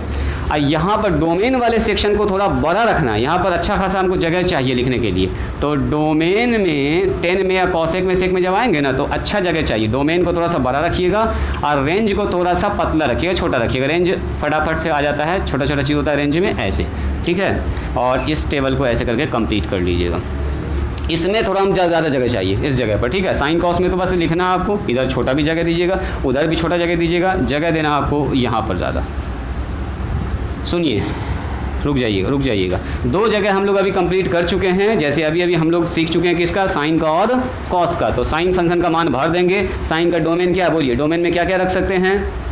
A: और यहाँ पर डोमेन वाले सेक्शन को थोड़ा बड़ा रखना है, यहाँ पर अच्छा खासा हमको जगह चाहिए लिखने के लिए। तो डोमेन में 10 में या कॉसेक में सेक में जब आएंगे ना तो अच्छा जगह चाहिए। डोमेन को थोड़ा सा बड़ा रखिएगा और रेंज को थोड़ा सा पतला रखिएगा, छोटा रखिएगा। रेंज फटाफट से आ जाता है, छोटा छोटा चीज़ होता है रेंज में, ऐसे, ठीक है। और इस टेबल को ऐसे करके कंप्लीट कर लीजिएगा। इसमें थोड़ा हम ज़्यादा जगह चाहिए इस जगह पर, ठीक है। साइन कॉस में तो बस लिखना आपको, इधर छोटा भी जगह दीजिएगा, उधर भी छोटा जगह दीजिएगा, जगह देना आपको यहाँ पर ज़्यादा। सुनिए, रुक जाइएगा। 2 जगह हम लोग अभी कंप्लीट कर चुके हैं, जैसे अभी हम लोग सीख चुके हैं किसका, साइन का और कॉस का। तो साइन फंक्शन का मान भर देंगे। साइन का डोमेन क्या बोलिए, डोमेन में क्या क्या रख सकते हैं,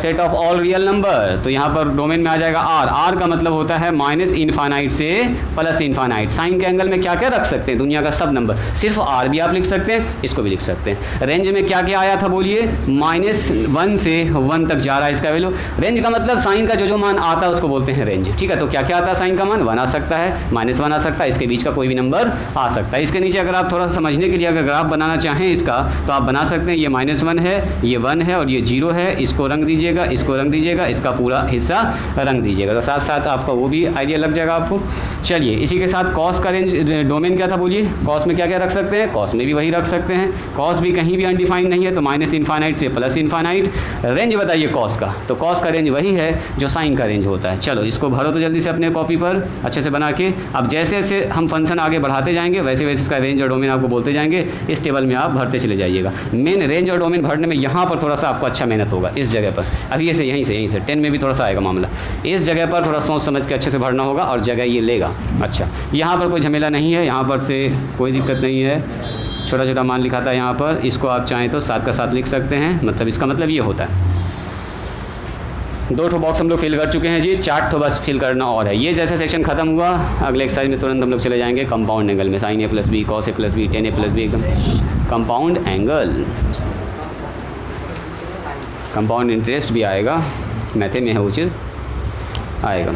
A: set of all real number. तो यहाँ पर डोमेन में आ जाएगा आर। आर का मतलब होता है माइनस इन्फानाइट से प्लस इन्फानाइट। साइन के एंगल में क्या क्या रख सकते हैं, दुनिया का सब नंबर, सिर्फ आर भी आप लिख सकते हैं, इसको भी लिख सकते हैं। रेंज में क्या क्या आया था बोलिए, -1 से 1 तक जा रहा है इसका वैल्यू। रेंज का मतलब साइन का जो मान आता है उसको बोलते हैं रेंज, ठीक है। तो क्या क्या आता है साइन का मान, 1 आ सकता है, -1 आ सकता है, इसके बीच का कोई भी नंबर आ सकता है। इसके नीचे अगर आप थोड़ा सा समझने के लिए अगर ग्राफ बनाना चाहें इसका, तो आप बना सकते हैं। ये -1 है, ये 1 है और ये 0 है, इसको रंग दीजिएगा, इसको रंग दीजिएगा, इसका पूरा हिस्सा रंग दीजिएगा, तो साथ साथ आपका वो भी आइडिया लग जाएगा आपको। चलिए इसी के साथ कॉस का रेंज डोमेन क्या था बोलिए, कॉस में क्या क्या रख सकते हैं, कॉस में भी वही रख सकते हैं, कॉस भी कहीं भी अनडिफाइंड नहीं है, तो माइनस इन्फाइनाइट से प्लस इन्फाइनाइट। रेंज बताइए कॉस का, तो कॉस का रेंज वही है जो साइन का रेंज होता है। चलो इसको भरो तो जल्दी से अपने कॉपी पर अच्छे से बना के। अब जैसे जैसे हम फंक्शन आगे बढ़ाते जाएंगे वैसे वैसे इसका रेंज और डोमेन आपको बोलते जाएंगे, इस टेबल में आप भरते चले जाइएगा। मेन रेंज और डोमेन भरने में यहाँ पर थोड़ा सा आपको अच्छा मेहनत होगा, इस जगह पर अभी ऐसे यहीं से 10 में भी थोड़ा सा आएगा मामला, इस जगह पर थोड़ा सोच समझ के अच्छे से भरना होगा और जगह ये लेगा। अच्छा यहाँ पर कोई झमेला नहीं है, यहाँ पर से कोई दिक्कत नहीं है, छोटा छोटा मान लिखा था यहाँ पर, इसको आप चाहें तो 7 का 7 लिख सकते हैं, मतलब इसका मतलब ये होता है। 2 ठो बॉक्स हम लोग फिल कर चुके हैं जी, 4 ठो बस फिल करना और है। ये जैसा सेक्शन खत्म हुआ अगले एक्सरसाइज में तुरंत हम लोग चले जाएंगे कंपाउंड एंगल में, sign A plus B cos A plus B ten A plus B, एकदम कंपाउंड एंगल। कंपाउंड इंटरेस्ट भी आएगा, मैथे में है वो चीज़ आएगा।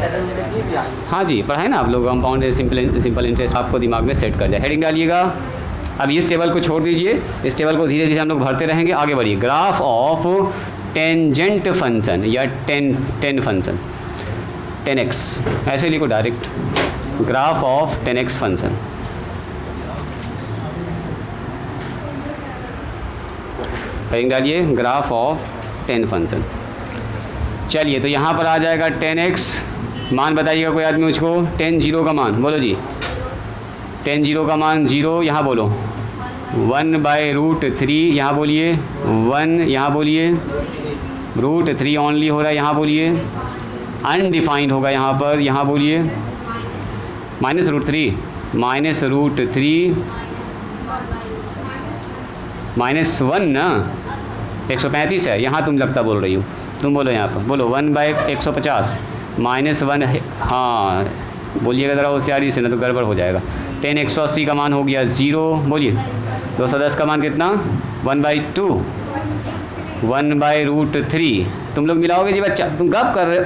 A: हाँ जी पढ़ाए ना आप लोग, कंपाउंड सिंपल इंटरेस्ट आपको दिमाग में सेट कर जाए। हेडिंग डालिएगा। अब इस टेबल को छोड़ दीजिए, इस टेबल को धीरे धीरे हम लोग भरते रहेंगे, आगे बढ़िए। ग्राफ ऑफ टेंजेंट फंक्शन या टेन फंक्शन 10x, ऐसे लिखो direct, graph of 10x function. Heading डालिए ग्राफ ऑफ 10 फंक्शन। चलिए तो यहाँ पर आ जाएगा 10x, मान बताइएगा कोई आदमी मुझको, 10 0 का मान बोलो जी, 10 0 का मान 0, यहाँ बोलो 1/√3, यहाँ बोलिए 1, यहाँ बोलिए √3 ओनली हो रहा है, यहाँ बोलिए अनडिफाइंड होगा यहाँ पर, यहाँ बोलिए -√3 -1 ना 135 है, यहाँ तुम लगता बोल रही हो, तुम बोलो यहाँ पर, बोलो 1/150 -1, हाँ बोलिएगा ज़रा होशियारी से, ना तो गड़बड़ हो जाएगा। 10 180 का मान हो गया 0, बोलिए 210 का मान कितना 1/2 1/√3। तुम लोग मिलाओगे जी बच्चा, तुम गप कर रहे हो,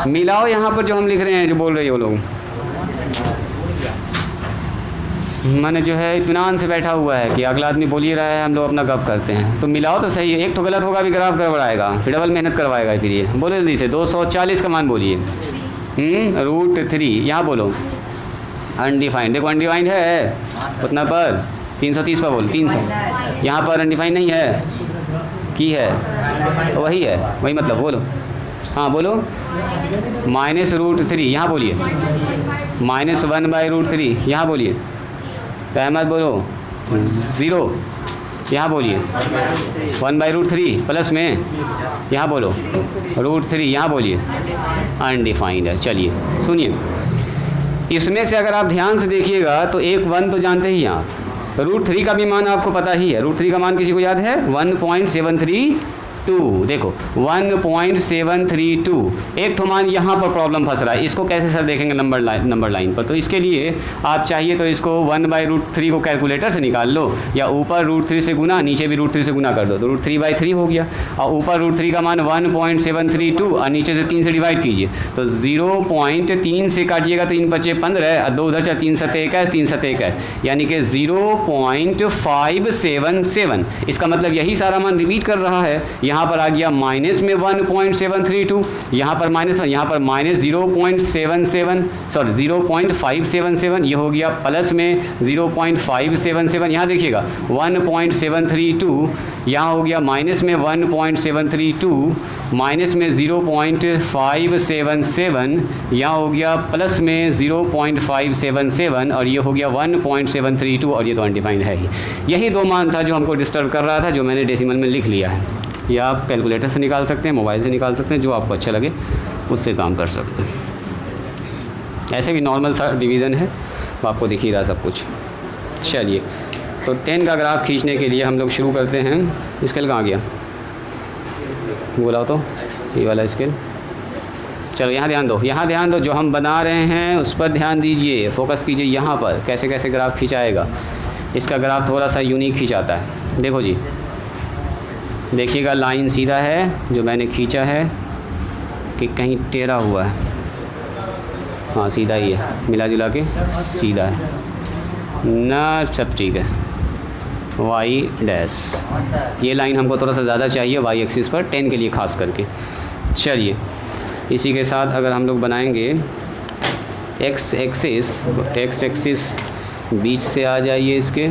A: मिलाओ यहाँ पर जो हम लिख रहे हैं, जो बोल रहे हो लोग। मैंने जो है इत्मीनान से बैठा हुआ है कि अगला आदमी बोल ही रहा है, हम लोग अपना गप करते हैं, तो मिलाओ तो सही है। एक तो गलत होगा भी ग्राफ गड़बड़ाएगा, फिर डबल मेहनत करवाएगा। फिर ये बोलो जल्दी से 240 का मान बोलिए, √3, यहाँ बोलो अनडिफाइंड, देखो अनडिफाइंड है उतना पर 330 पर बोलो 300, यहाँ पर अनडिफाइंड नहीं है की है, वही है, वही मतलब बोलो, हाँ बोलो -√3, यहाँ बोलिए -1/√3, यहाँ बोलिए अहमद बोलो 0, यहाँ बोलिए 1/√3 प्लस में, यहाँ बोलो √3, यहाँ बोलिए अनडिफाइंड है। चलिए सुनिए, इसमें से अगर आप ध्यान से देखिएगा तो एक 1 तो जानते ही आप, √3 का भी मान आपको पता ही है, √3 का मान किसी को याद है 1.732, देखो 1.732, एक तो मान यहाँ पर प्रॉब्लम फंस रहा है, इसको कैसे सर देखेंगे नंबर लाइन पर, तो इसके लिए आप चाहिए तो इसको 1/√3 को कैलकुलेटर से निकाल लो, या ऊपर √3 से गुना, नीचे भी √3 से गुना कर दो, तो √3/3 हो गया, और ऊपर √3 का मान 1.732 और नीचे से 3 से डिवाइड कीजिए, तो 0.3 से काटिएगा तो 3 बचे 15 और 2 उधर से 3 7 21, 3 7 21, यानी कि 0.577। इसका मतलब यही सारा मान रिपीट कर रहा है। यहाँ पर आ गया माइनस में 1.732, यहाँ पर माइनस, यहाँ पर -0.577, ये हो गया प्लस में 0.577, यहाँ देखिएगा 1.732, यहाँ हो गया माइनस में 1.732, माइनस में 0.577, यहाँ हो गया प्लस में 0.577, और ये हो गया 1.732, और ये तो अनडिफाइंड है ही। यही दो मान था जो हमको डिस्टर्ब कर रहा था, जो मैंने डेसिमल में लिख लिया है। या आप कैलकुलेटर से निकाल सकते हैं, मोबाइल से निकाल सकते हैं, जो आपको अच्छा लगे उससे काम कर सकते हैं। ऐसे भी नॉर्मल सा डिवीज़न है, तो आपको दिख ही रहा सब कुछ। चलिए तो 10 का ग्राफ खींचने के लिए हम लोग शुरू करते हैं। स्केल कहाँ गया, बोला तो ये वाला स्केल। चलो यहाँ ध्यान दो, यहाँ ध्यान दो, जो हम बना रहे हैं उस पर ध्यान दीजिए, फोकस कीजिए यहाँ पर, कैसे कैसे ग्राफ खिंचाएगा। इसका ग्राफ थोड़ा सा यूनिक खिंचाता है, देखो जी, देखिएगा लाइन सीधा है जो मैंने खींचा है कि कहीं टेढ़ा हुआ है, हाँ सीधा ही है, मिला जुला के सीधा है ना, सब ठीक है। Y dash. ये लाइन हमको थोड़ा सा ज़्यादा चाहिए वाई एक्सिस पर 10 के लिए ख़ास करके। चलिए इसी के साथ अगर हम लोग बनाएंगे एक्स एक्सिस बीच से आ जाइए इसके,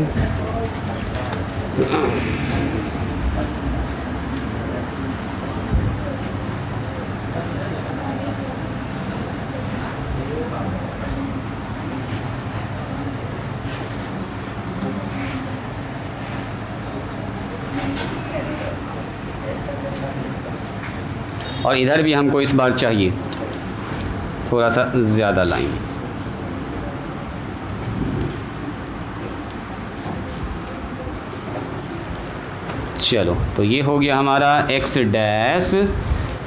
A: और इधर भी हमको इस बार चाहिए थोड़ा सा ज़्यादा लाइन। चलो तो ये हो गया हमारा एक्स डैश,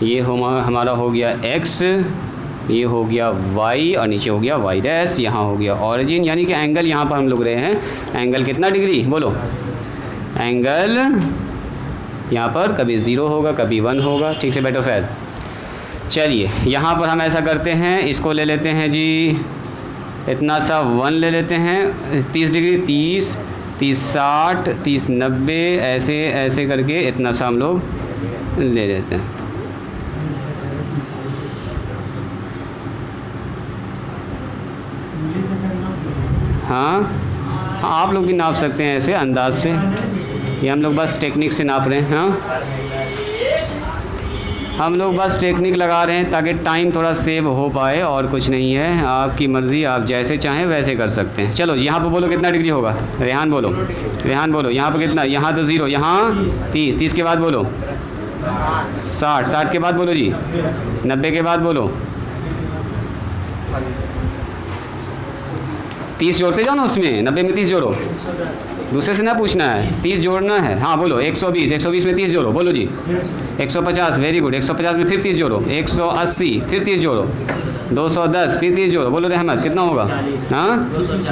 A: ये हमारा हो गया एक्स, ये हो गया वाई और नीचे हो गया वाई डैश। यहाँ हो गया ऑरिजिन, यानी कि एंगल यहाँ पर हम लोग रहे हैं। एंगल कितना डिग्री बोलो? एंगल यहाँ पर कभी 0 होगा कभी 1 होगा। ठीक से बैठो फैज़। चलिए यहाँ पर हम ऐसा करते हैं, इसको ले लेते हैं जी इतना सा 1 ले लेते हैं 30 डिग्री, 30 60 30 90 ऐसे ऐसे करके इतना सा हम लोग ले लेते हैं। हाँ आप लोग भी नाप सकते हैं ऐसे अंदाज से, ये हम लोग बस टेक्निक से नाप रहे हैं। हाँ हम लोग बस टेक्निक लगा रहे हैं ताकि टाइम थोड़ा सेव हो पाए, और कुछ नहीं है। आपकी मर्ज़ी, आप जैसे चाहें वैसे कर सकते हैं। चलो यहाँ पर बोलो कितना डिग्री होगा? रेहान बोलो, रेहान बोलो। यहाँ पर कितना? यहाँ तो 0, यहाँ 30, 30 के बाद बोलो 60, 60 के बाद बोलो जी 90 के बाद बोलो 30 जोड़ते जाओ ना उसमें, 90 में 30 जोड़ो, दूसरे से ना पूछना है, 30 जोड़ना है। हाँ बोलो 120, 120 में 30 जोड़ो, बोलो जी 150, वेरी गुड। 150 में फिर 30 जोड़ो, 180 फिर 30 जोड़ो, 210 फिर 30 जोड़ो, बोलो रहमत कितना होगा? हाँ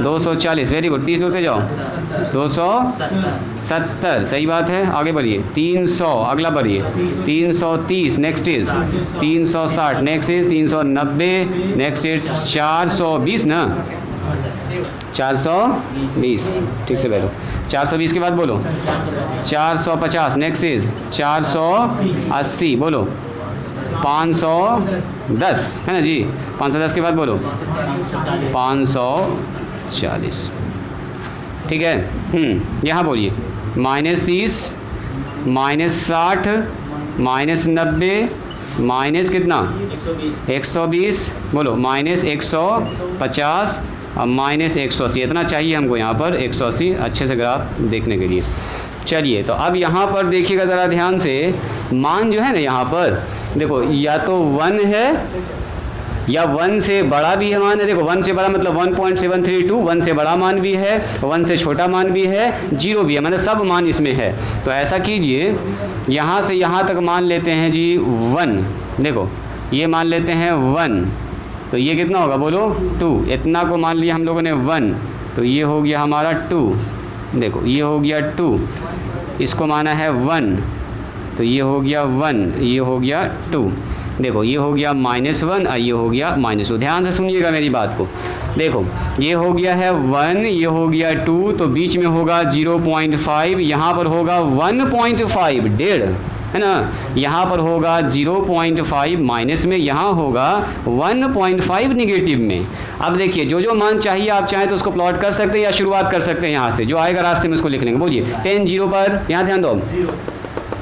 A: 240, वेरी गुड। 30 जोड़ते जाओ, 270, सही बात है। आगे बढ़िए, 300, अगला बढ़िए, 330, next is 360, next is 390, next is 420 ना, 420, ठीक से बैठो। 420 के बाद बोलो 450, नेक्स्ट इज 480, बोलो 510 है ना जी, 510 के बाद बोलो 540, ठीक है। यहाँ बोलिए -30, -60, -90, माइनस कितना? 120, बोलो -150 और -180, इतना चाहिए हमको यहाँ पर 180 अच्छे से ग्राफ देखने के लिए। चलिए तो अब यहाँ पर देखिएगा ज़रा ध्यान से, मान जो है ना यहाँ पर देखो, या तो 1 है या 1 से बड़ा भी है मान है। देखो 1 से बड़ा मतलब 1.732, 1 से बड़ा मान भी है, 1 से छोटा मान भी है, 0 भी है, मतलब सब मान इसमें है। तो ऐसा कीजिए, यहाँ से यहाँ तक मान लेते हैं जी 1, देखो ये मान लेते हैं 1, तो ये कितना होगा बोलो 2, इतना को मान लिया हम लोगों ने 1, तो ये हो गया हमारा 2, देखो ये हो गया 2, इसको माना है 1, तो ये हो गया 1, ये हो गया 2, देखो ये हो गया -1 और ये हो गया -2। ध्यान से सुनिएगा मेरी बात को, देखो ये हो गया है 1, ये हो गया 2, तो बीच में होगा 0.5, यहाँ पर होगा 1.5, 1.5 है ना, यहाँ पर होगा 0.5 माइनस में, यहाँ होगा 1.5 निगेटिव में। अब देखिए जो जो मान चाहिए आप चाहें तो उसको प्लॉट कर सकते हैं या शुरुआत कर सकते हैं यहाँ से, जो आएगा रास्ते में उसको लिख लेंगे। बोलिए 10 0 पर, यहाँ ध्यान दो,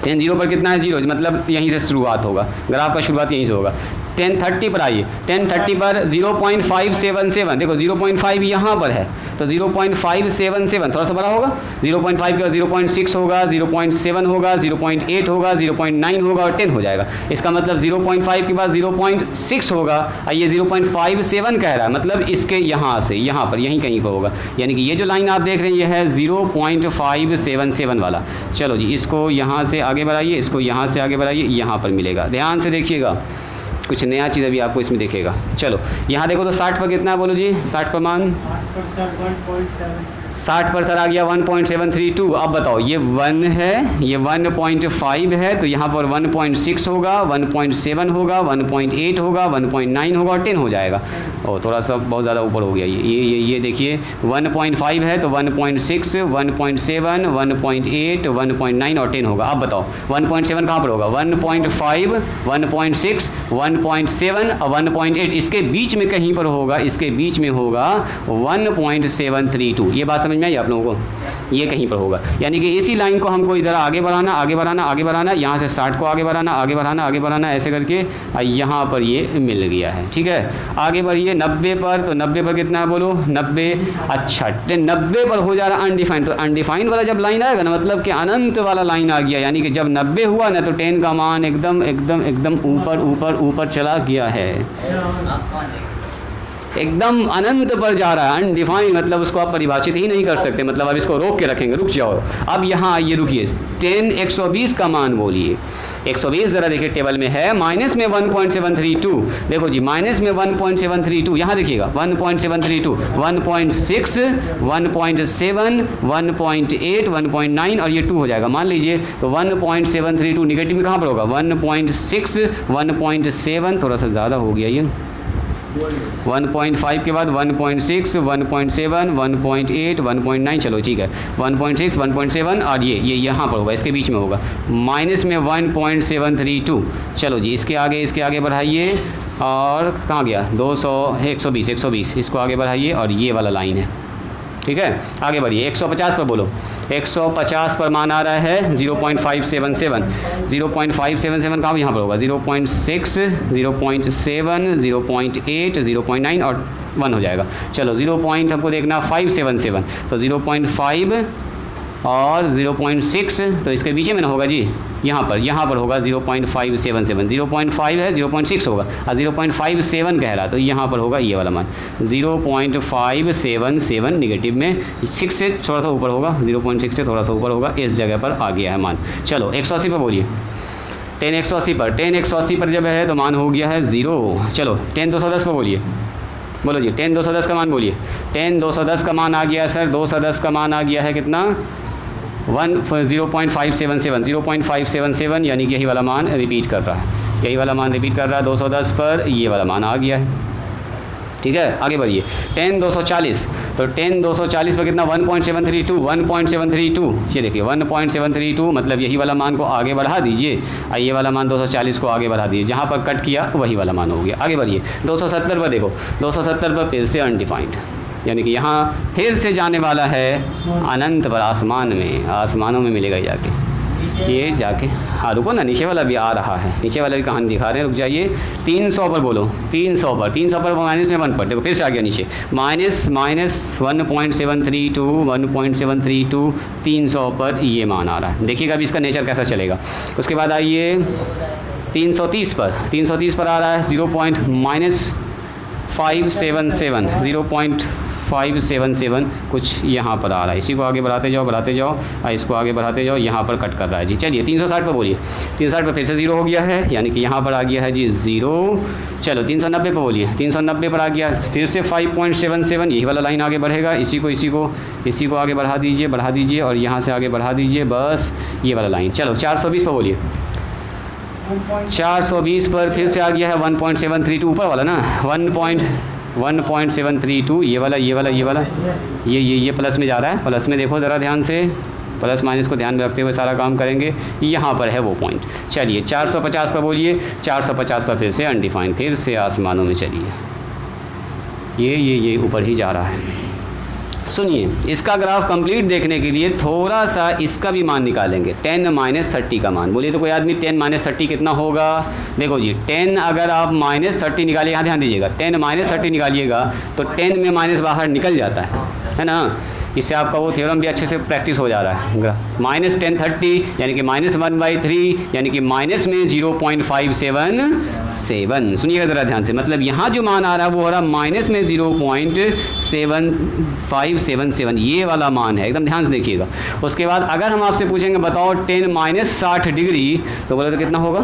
A: 10 0 पर कितना है 0, मतलब यहीं से शुरुआत होगा, ग्राफ का शुरुआत यहीं से होगा। 10 30 पर आइए, 10 30 पर 0.577, देखो 0.5 यहाँ पर है, तो 0.577 थोड़ा सा बड़ा होगा, 0.5 के बाद 0.6 होगा, 0.7 होगा, 0.8 होगा, 0.9 होगा और 10 हो जाएगा। इसका मतलब 0.5 के बाद 0.6 होगा और ये 0.57 कह रहा है, मतलब इसके यहाँ से यहाँ पर यहीं कहीं पर होगा, यानी कि ये जो लाइन आप देख रहे हैं ये है 0.577 वाला। चलो जी इसको यहाँ से आगे बढ़ाइए, इसको यहाँ से आगे बढ़ाइए, यहाँ पर मिलेगा। ध्यान से देखिएगा, कुछ नया चीज़ अभी आपको इसमें दिखेगा। चलो यहाँ देखो तो 60 पर कितना है बोलो जी, 60 पर मान 60 पर सर आ गया 1.732। अब बताओ ये 1 है, ये 1.5 है, तो यहाँ पर 1.6 होगा, 1.7 होगा, 1.8 होगा, 1.9 होगा और 10 हो जाएगा। और थोड़ा सा बहुत ज़्यादा ऊपर हो गया ये देखिए 1.5 है तो 1.6, 1.7, 1.8, 1.9 और 10 होगा। अब बताओ 1.7 कहाँ पर होगा? 1.5, 1.6, 1.7 और 1.8 इसके बीच में कहीं पर होगा, इसके बीच में होगा 1.732। ये बात समझ में आई आप लोगों को? ये कहीं पर होगा, यानी कि इसी लाइन को हमको इधर आगे बढ़ाना, आगे बढ़ाना, आगे बढ़ाना, यहाँ से 60 को आगे बढ़ाना, आगे बढ़ाना, आगे बढ़ाना, ऐसे करके यहाँ पर ये मिल गया है। ठीक है, आगे बढ़िए 90 पर, तो 90 पर कितना है बोलो? 90। अच्छा 90 पर हो जा रहा अनडिफाइंड, तो अनडिफाइंड वाला जब लाइन आएगा ना, मतलब कि अनंत वाला लाइन आ गया, यानी कि जब 90 हुआ ना तो 10 का मान एकदम एकदम एकदम ऊपर ऊपर ऊपर चला गया है, एकदम अनंत पर जा रहा है। अनडिफाइंड मतलब उसको आप परिभाषित ही नहीं कर सकते, मतलब अब इसको रोक के रखेंगे, रुक जाओ। अब यहाँ आइए, रुकिए, 10 120 का मान बोलिए। 120 ज़रा देखिए टेबल में है, माइनस में 1.732, देखो जी माइनस में 1.732, यहाँ देखिएगा 1.732, 1.6, 1.7, 1.8, 1.9 और ये 2 हो जाएगा मान लीजिए। तो 1.732 निगेटिव में कहाँ पर होगा? 1.6, 1.7, थोड़ा सा ज़्यादा हो गया ये, 1.5 के बाद 1.6, 1.7, 1.8, 1.9, चलो ठीक है 1.6, 1.7 और ये यहाँ पर होगा, इसके बीच में होगा, माइनस में 1.732। चलो जी इसके आगे बढ़ाइए, और कहाँ गया? 200, 120, इसको आगे बढ़ाइए और ये वाला लाइन है। ठीक है, आगे बढ़िए 150 पर बोलो। 150 पर मान आ रहा है 0.577, 0.577 कहाँ? यहाँ पर होगा 0.6, 0.7, 0.8, 0.9 और 1 हो जाएगा। चलो 0. हमको देखना 577, तो 0.5 और 0.6, तो इसके बीच में ना होगा जी, यहाँ पर होगा 0.577, 0.5 है 0.6 होगा और 0.57 कह रहा, तो यहाँ पर होगा ये वाला मान 0.577 निगेटिव में, 6 से थोड़ा सा ऊपर होगा, 0.6 से थोड़ा सा ऊपर होगा, इस जगह पर आ गया है मान। चलो 180 पर बोलिए, 10 180 पर जब है तो मान हो गया है 0। चलो 10 210 पर बोलिए, बोलो जी 10 210 का मान बोलिए। 10 210 का मान आ गया सर, 210 का मान आ गया है कितना? 0.577, यानी कि यही वाला मान रिपीट कर रहा है, 210 पर ये वाला मान आ गया है। ठीक है, आगे बढ़िए 10 240, तो 10 240 पर कितना? 1.732, ये देखिए 1.732, मतलब यही वाला मान को आगे बढ़ा दीजिए और ये वाला मान 240 को आगे बढ़ा दीजिए, जहाँ पर कट किया वही वाला मान हो गया। आगे बढ़िए 270 पर देखो, 270 पर फिर से अनडिफाइंड, यानी कि यहाँ फिर से जाने वाला है अनंत पर, आसमानों में मिलेगा जाके, ये जाके। हाँ रुको ना, नीचे वाला भी आ रहा है, नीचे वाला भी कहानी दिखा रहे हैं, रुक जाइए। 300 पर बोलो, 300 पर माइनस में 1 पर, देखो फिर से आ गया नीचे, माइनस 1.732, 300 पर ये मान आ रहा है। देखिएगा अभी इसका नेचर कैसा चलेगा। उसके बाद आइए 330 पर आ रहा है 0.577 कुछ यहाँ पर आ रहा है, इसी को आगे बढ़ाते जाओ और इसको आगे बढ़ाते जाओ, यहाँ पर कट कर रहा है जी। चलिए 360 पर बोलिए, 360 पर फिर से 0 हो गया है, यानी कि यहाँ पर आ गया है जी 0। चलो 390 पर बोलिए, 390 पर आ गया फिर से 5.77, यही वाला लाइन आगे बढ़ेगा, इसी को आगे बढ़ा दीजिए और यहाँ से आगे बढ़ा दीजिए, बस ये वाला लाइन। चलो 420 पर बोलिए, 420 पर फिर से आ गया है 1.732, ऊपर वाला ना 1.732, ये वाला ये प्लस में जा रहा है, प्लस में देखो ज़रा ध्यान से, प्लस माइनस को ध्यान में रखते हुए सारा काम करेंगे, यहाँ पर है वो पॉइंट। चलिए 450 पर बोलिए, 450 पर फिर से अनडिफाइंड, फिर से आसमानों में चलिए, ये ऊपर ही जा रहा है। सुनिए, इसका ग्राफ कंप्लीट देखने के लिए थोड़ा सा इसका भी मान निकालेंगे, 10 - 30 का मान। बोलिए तो कोई आदमी 10 - 30 कितना होगा? देखो जी 10 अगर आप -30 निकालिए, यहाँ ध्यान दीजिएगा, 10 - 30 निकालिएगा तो 10 में माइनस बाहर निकल जाता है ना। इससे आपका वो थ्योरम भी अच्छे से प्रैक्टिस हो जा रहा है। -10 30 यानी कि -1/3 यानी कि माइनस में 0.577। सुनिएगा ज़रा ध्यान से, मतलब यहाँ जो मान आ रहा है वो हो रहा है माइनस में 0.7577, ये वाला मान है, एकदम ध्यान से देखिएगा। उसके बाद अगर हम आपसे पूछेंगे बताओ 10 - 60 डिग्री, तो बोले तो कितना होगा?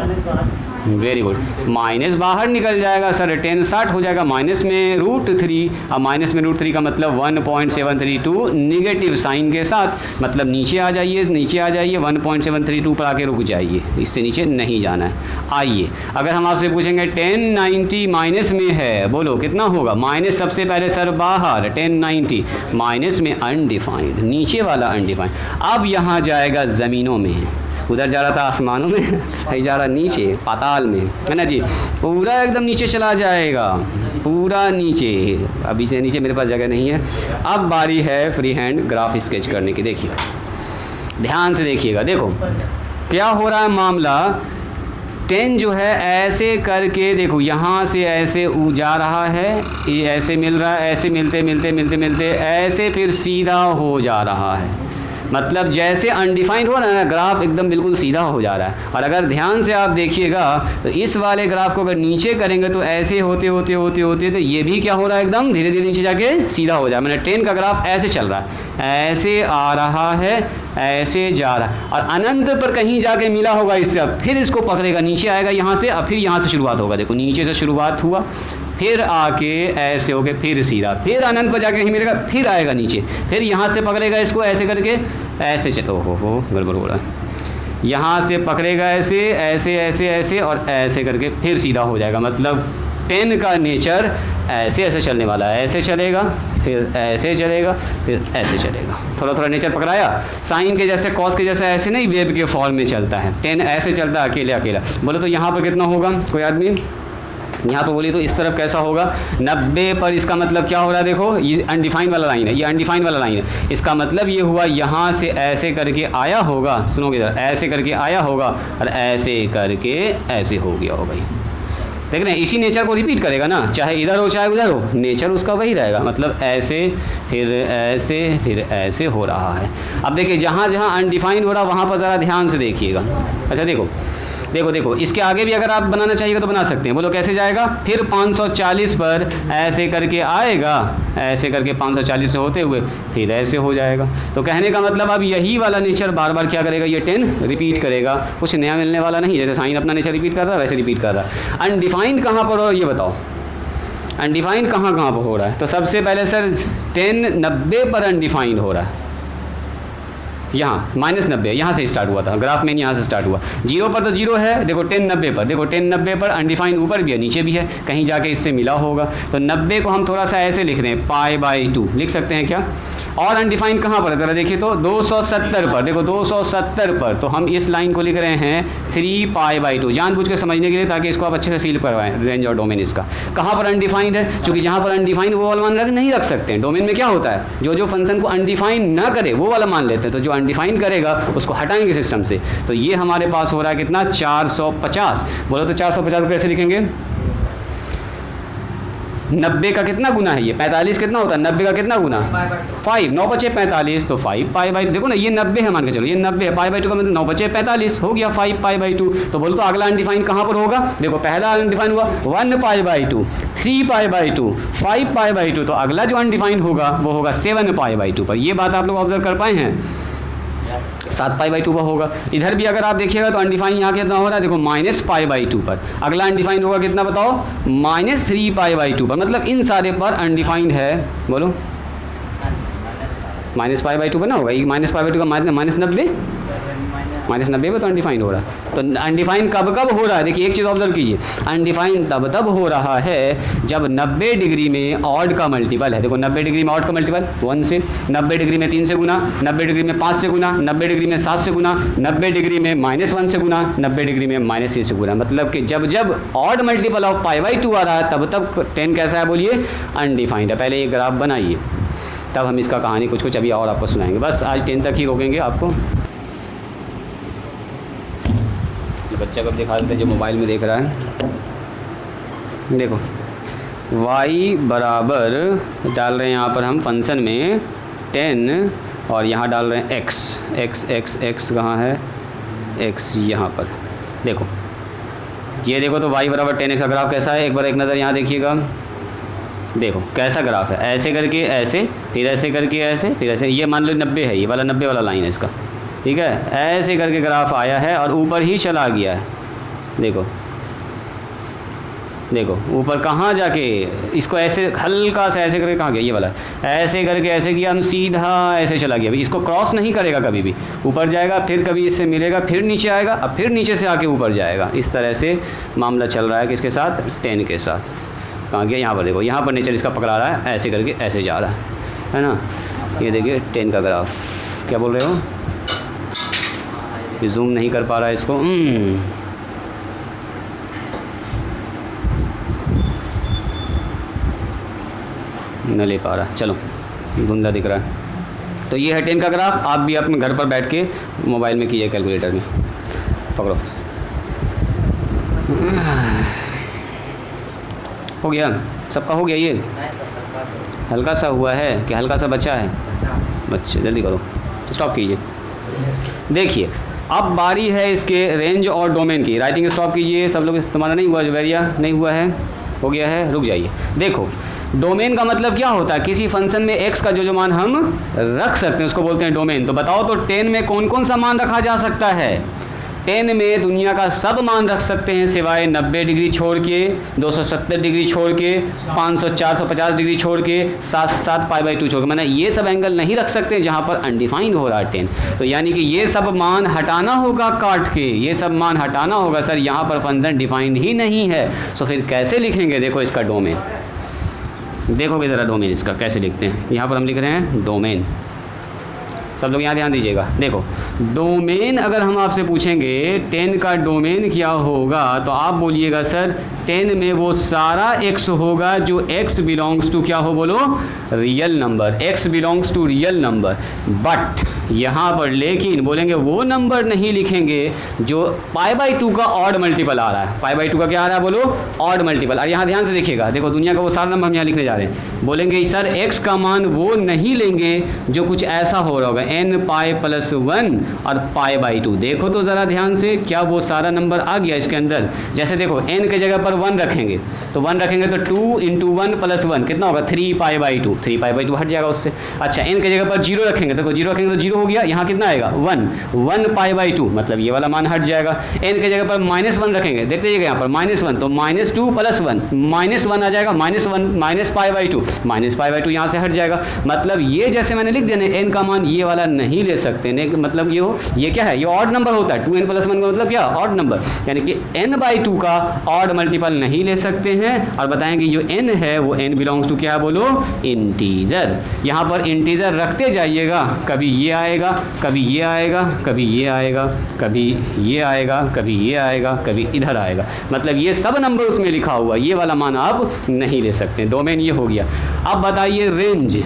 A: वेरी गुड, माइनस बाहर निकल जाएगा सर, 10 60 हो जाएगा, माइनस में √3, और माइनस में √3 का मतलब 1.732 नेगेटिव साइन के साथ, मतलब नीचे आ जाइए, नीचे आ जाइए, 1.732 पर आके रुक जाइए, इससे नीचे नहीं जाना है। आइए अगर हम आपसे पूछेंगे 1090 माइनस में है, बोलो कितना होगा? माइनस सबसे पहले सर बाहर, 1090 माइनस में अनडिफाइंड, नीचे वाला अनडिफाइंड। अब यहाँ जाएगा ज़मीनों में, उधर जा रहा था आसमानों में, कहीं जा रहा नीचे पाताल में, है ना जी, पूरा एकदम नीचे चला जाएगा, पूरा नीचे। अभी से नीचे मेरे पास जगह नहीं है। अब बारी है फ्री हैंड ग्राफ स्केच करने की। देखिए ध्यान से देखिएगा, देखो क्या हो रहा है मामला। 10 जो है ऐसे करके देखो, यहाँ से ऐसे जा रहा है, ये ऐसे मिल रहा है, ऐसे मिलते मिलते मिलते मिलते ऐसे फिर सीधा हो जा रहा है। मतलब जैसे अनडिफाइंड हो रहा है ना ग्राफ, एकदम बिल्कुल सीधा हो जा रहा है। और अगर ध्यान से आप देखिएगा तो इस वाले ग्राफ को अगर नीचे करेंगे तो ऐसे होते होते होते होते तो ये भी क्या हो रहा है, एकदम धीरे धीरे नीचे जाके सीधा हो जाए। मैंने 10 का ग्राफ ऐसे चल रहा है, ऐसे आ रहा है, ऐसे जा रहा है, और अनंत पर कहीं जाके मिला होगा इससे, अब फिर इसको पकड़ेगा, नीचे आएगा यहाँ से, अब फिर यहाँ से शुरुआत होगा। देखो नीचे से शुरुआत हुआ, फिर आके ऐसे हो गए, फिर सीधा, फिर अनंत पर जाके कहीं मिलेगा, फिर आएगा नीचे, फिर यहाँ से पकड़ेगा इसको ऐसे करके, ऐसे चलो हो गड़बड़ हो रहा है, यहाँ से पकड़ेगा ऐसे ऐसे ऐसे ऐसे और ऐसे करके फिर सीधा हो जाएगा। मतलब 10 का नेचर ऐसे ऐसे चलने वाला है, ऐसे चलेगा, फिर ऐसे चलेगा, फिर ऐसे चलेगा। थोड़ा थोड़ा नेचर पकड़ाया, साइन के जैसे कॉस के जैसे ऐसे नहीं, वेब के फॉर्म में चलता है। 10 ऐसे चलता है अकेले अकेला। बोलो तो यहाँ पर कितना होगा कोई आदमी? यहाँ पर बोलिए तो इस तरफ कैसा होगा? 90 पर। इसका मतलब क्या हो रहा है? देखो ये अनडिफाइंड वाला लाइन है, ये अनडिफाइंड वाला लाइन है। इसका मतलब ये हुआ यहाँ से ऐसे करके आया होगा, सुनोगे इधर, ऐसे करके आया होगा और ऐसे करके ऐसे हो गया होगा। ये देख रहे हैं, इसी नेचर को रिपीट करेगा ना, चाहे इधर हो चाहे उधर हो, नेचर उसका वही रहेगा। मतलब ऐसे फिर ऐसे फिर ऐसे हो रहा है। अब देखिए जहाँ जहाँ अनडिफाइंड हो रहा वहाँ पर ज़रा ध्यान से देखिएगा। अच्छा देखो देखो देखो, इसके आगे भी अगर आप बनाना चाहिएगा तो बना सकते हैं। बोलो कैसे जाएगा? फिर 540 पर ऐसे करके आएगा, ऐसे करके 540 से होते हुए फिर ऐसे हो जाएगा। तो कहने का मतलब अब यही वाला नेचर बार बार क्या करेगा? ये 10 रिपीट करेगा, कुछ नया मिलने वाला नहीं। जैसे साइन अपना नेचर रिपीट कर रहा है वैसे रिपीट कर रहा है। अनडिफाइंड कहाँ पर हो ये बताओ? अनडिफाइंड कहाँ कहाँ पर हो रहा है? तो सबसे पहले सर 10 90 पर अनडिफाइंड हो रहा है। यहाँ -90 यहाँ से स्टार्ट हुआ था, ग्राफ में यहाँ से स्टार्ट हुआ। 0 पर तो 0 है, देखो 10 90 पर, देखो 10 90 पर अनडिफाइंड ऊपर भी है नीचे भी है, कहीं जाके इससे मिला होगा। तो 90 को हम थोड़ा सा ऐसे लिख रहे हैं, π/2 लिख सकते हैं क्या? और अनडिफाइंड कहाँ पर है ज़रा देखिए तो 270 पर, देखो 270 पर, तो हम इस लाइन को लिख रहे हैं 3π/2, जानबूझ के समझने के लिए ताकि इसको आप अच्छे से फील करवाएं रेंज और डोमेन इसका। कहाँ पर अनडिफाइंड है? क्योंकि जहाँ पर अनडिफाइंड वो वाला मान नहीं रख सकते हैं। डोमेन में क्या होता है, जो फंक्शन को अनडिफाइंड ना करे वो वाला मान लेते हैं, तो जो अनडिफाइंड करेगा उसको हटाएंगे सिस्टम से। तो ये हमारे पास हो रहा है कितना? 450। बोलो तो 450 को कैसे लिखेंगे? 90 का कितना गुना है ये? 45 कितना होता है? 90 का कितना गुना? 5, 9 बचे 45, तो 5π/2। देखो ना ये 90 है, मान के चलो ये 90 है, π/2 का मतलब 9 बचे 45 हो गया 5π/2। तो बोलो तो अगला अनडिफाइंड कहाँ पर होगा? देखो पहला अनडिफाइंड हुआ 1π/2, 3π/2, 5π/2, तो अगला जो अनडिफाइंड होगा वो होगा 7π/2 पर। ये बात आप लोग ऑब्जर्व कर पाए हैं? 7π/2 का होगा। इधर भी अगर आप देखिएगा तो अनडिफाइंड यहाँ कितना हो रहा है? देखो -π/2 पर। अगला अनडिफाइंड होगा कितना बताओ? -3π/2 पर। मतलब इन सारे पर अनडिफाइंड है। बोलो -π/2 पर ना होगा, ये -π/2 का -90, -90 पर तो अनडिफाइंड हो रहा है। तो अनडिफाइंड कब कब हो रहा है? देखिए एक चीज़ ऑब्जर्व कीजिए, अनडिफाइंड तब हो रहा है जब 90 डिग्री में ऑड का मल्टीपल है। देखो 90 डिग्री में ऑड का मल्टीपल 1 से, 90 डिग्री में 3 से गुना, 90 डिग्री में 5 से गुना, 90 डिग्री में 7 से गुना, 90 डिग्री में -1 से गुना, 90 डिग्री में -3 से गुना। मतलब कि जब जब ऑड मल्टीपल ऑफ π/2 आ रहा है तब तब 10 कैसा है बोलिए? अनडिफाइंड है। पहले ये ग्राफ बनाइए, तब हम इसका कहानी कुछ कुछ अभी और आपको सुनाएंगे। बस आज 10 तक ही रोकेंगे आपको। बच्चा कब दिखा देते हैं जो मोबाइल में देख रहा है। देखो y बराबर डाल रहे हैं यहाँ पर हम फंक्शन में 10 और यहाँ डाल रहे हैं x कहाँ है? x यहाँ पर। देखो ये देखो तो y बराबर 10x का ग्राफ कैसा है? एक बार एक नज़र यहाँ देखिएगा। देखो कैसा ग्राफ है, ऐसे करके ऐसे, फिर ऐसे करके ऐसे, फिर ऐसे। ये मान लो 90 है, ये वाला 90 वाला लाइन है इसका, ठीक है। ऐसे करके ग्राफ आया है और ऊपर ही चला गया है। देखो देखो ऊपर कहाँ जाके इसको ऐसे हल्का सा ऐसे करके कहाँ गया, ये वाला ऐसे करके ऐसे किया, हम सीधा ऐसे चला गया। अभी इसको क्रॉस नहीं करेगा कभी भी, ऊपर जाएगा फिर कभी इससे मिलेगा फिर नीचे आएगा, अब फिर नीचे से आके ऊपर जाएगा। इस तरह से मामला चल रहा है किसके साथ, 10 के साथ। कहाँ गया, यहाँ पर देखो, यहाँ पर नेचर इसका पकड़ा रहा है, ऐसे करके ऐसे जा रहा है ना। ये देखिए 10 का ग्राफ, क्या बोल रहे हो, ये जूम नहीं कर पा रहा है इसको, न ले पा रहा, चलो धुंधला दिख रहा है। तो ये है 10 का ग्राफ। आप भी अपने घर पर बैठ के मोबाइल में कीजिए, कैलकुलेटर में पकड़ो। हो गया सबका, हो गया। ये हल्का सा हुआ है कि हल्का सा बचा है, बच्चे जल्दी करो, स्टॉप कीजिए। देखिए अब बारी है इसके रेंज और डोमेन की। राइटिंग स्टॉप कीजिए सब लोग, तुम्हारा नहीं हुआ, जुबैरिया नहीं हुआ है, हो गया है, रुक जाइए। देखो डोमेन का मतलब क्या होता है, किसी फंक्शन में x का जो मान हम रख सकते हैं उसको बोलते हैं डोमेन। तो बताओ तो 10 में कौन कौन सा मान रखा जा सकता है। 10 में दुनिया का सब मान रख सकते हैं सिवाय 90 डिग्री छोड़ के, 270 डिग्री छोड़ के, 500 450 डिग्री छोड़ के, 7 π/2 छोड़ के, मैंने ये सब एंगल नहीं रख सकते जहाँ पर अनडिफाइंड हो रहा है 10। तो यानी कि ये सब मान हटाना होगा काट के, ये सब मान हटाना होगा। सर यहाँ पर फंक्शन डिफाइंड ही नहीं है, तो फिर कैसे लिखेंगे। देखो इसका डोमेन, देखोगे ज़रा डोमेन इसका कैसे लिखते हैं। यहाँ पर हम लिख रहे हैं डोमेन, सब लोग यहाँ ध्यान दीजिएगा। देखो डोमेन अगर हम आपसे पूछेंगे 10 का डोमेन क्या होगा, तो आप बोलिएगा सर 10 में वो सारा x होगा जो x बिलोंग्स टू क्या हो, बोलो real number, x belongs to real number. But यहाँ पर लेकिन बोलेंगे वो नंबर नहीं लिखेंगे जो π/2 का ऑड मल्टीपल आ रहा है। π/2 का क्या आ रहा है, बोलो ऑड मल्टीपल। और यहाँ ध्यान से देखिएगा, देखो दुनिया का वो सारा नंबर हम यहाँ लिखने जा रहे हैं। बोलेंगे सर x का मान वो नहीं लेंगे जो कुछ ऐसा हो रहा होगा n π+1 और π/2। देखो तो ज़रा ध्यान से, क्या वो सारा नंबर आ गया इसके अंदर। जैसे देखो n के जगह पर 1 रखेंगे तो 1 रखेंगे तो 2 × 1 + 1 कितना होगा, 3 π/2, 3 π/2 हट जाएगा उससे। अच्छा n के जगह पर 0 रखेंगे, देखो 0 रखेंगे तो 0 हो गया, यहाँ कितना आएगा 1 π/2, मतलब ये वाला मान हट जाएगा। n के जगह पर -1 रखेंगे, देखते जाइएगा यहाँ पर -1 तो -2 + 1 -1 आ जाएगा, -1 π/2 -π/2 यहाँ से हट जाएगा। मतलब ये जैसे मैंने लिख दिया ना, n का मान ये वाला नहीं ले सकते ने, मतलब ये क्या है, ये ऑड नंबर होता है। 2n + 1 का मतलब क्या, ऑड नंबर, यानी कि n/2 का ऑड मल्टीपल नहीं ले सकते हैं। और बताएंगे जो n है वो n बिलोंग्स टू क्या है, बोलो इंटीजर। यहाँ पर इंटीजर रखते जाइएगा, कभी ये आएगा, कभी ये आएगा, कभी ये आएगा, कभी ये आएगा, कभी ये आएगा, कभी इधर आएगा। मतलब ये सब नंबर उसमें लिखा हुआ, ये वाला मान आप नहीं ले सकते। डोमेन ये हो गया। अब बताइए रेंज,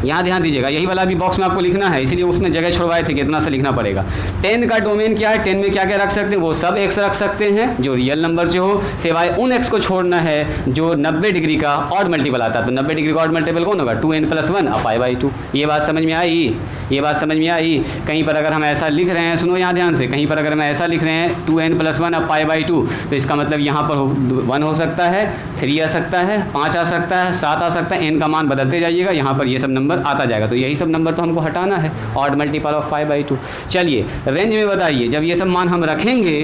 A: यहाँ ध्यान दीजिएगा, यही वाला भी बॉक्स में आपको लिखना है, इसीलिए उसमें जगह छुड़वाए थे कि इतना सा लिखना पड़ेगा। 10 का डोमेन क्या है, 10 में क्या क्या रख सकते हैं, वो सब x रख सकते हैं जो रियल नंबर से हो, सिवाय उन x को छोड़ना है जो 90 डिग्री का ऑड मल्टीपल आता है। तो 90 डिग्री का ऑड मल्टीपल कौन होगा, 2n + 1 और π/2। ये बात समझ में आई, ये बात समझ में आई। कहीं पर अगर हम ऐसा लिख रहे हैं, सुनो यहाँ ध्यान से, कहीं पर अगर हम ऐसा लिख रहे हैं 2n + 1 और π/2, तो इसका मतलब यहाँ पर 1 हो सकता है, 3 आ सकता है, 5 आ सकता है, 7 आ सकता है। n का मान बदलते जाइएगा, यहाँ पर ये सब नंबर आता जाएगा। तो यही सब नंबर तो हमको हटाना है, ऑड मल्टीपल ऑफ π/2। चलिए रेंज में बताइए, जब ये सब मान हम रखेंगे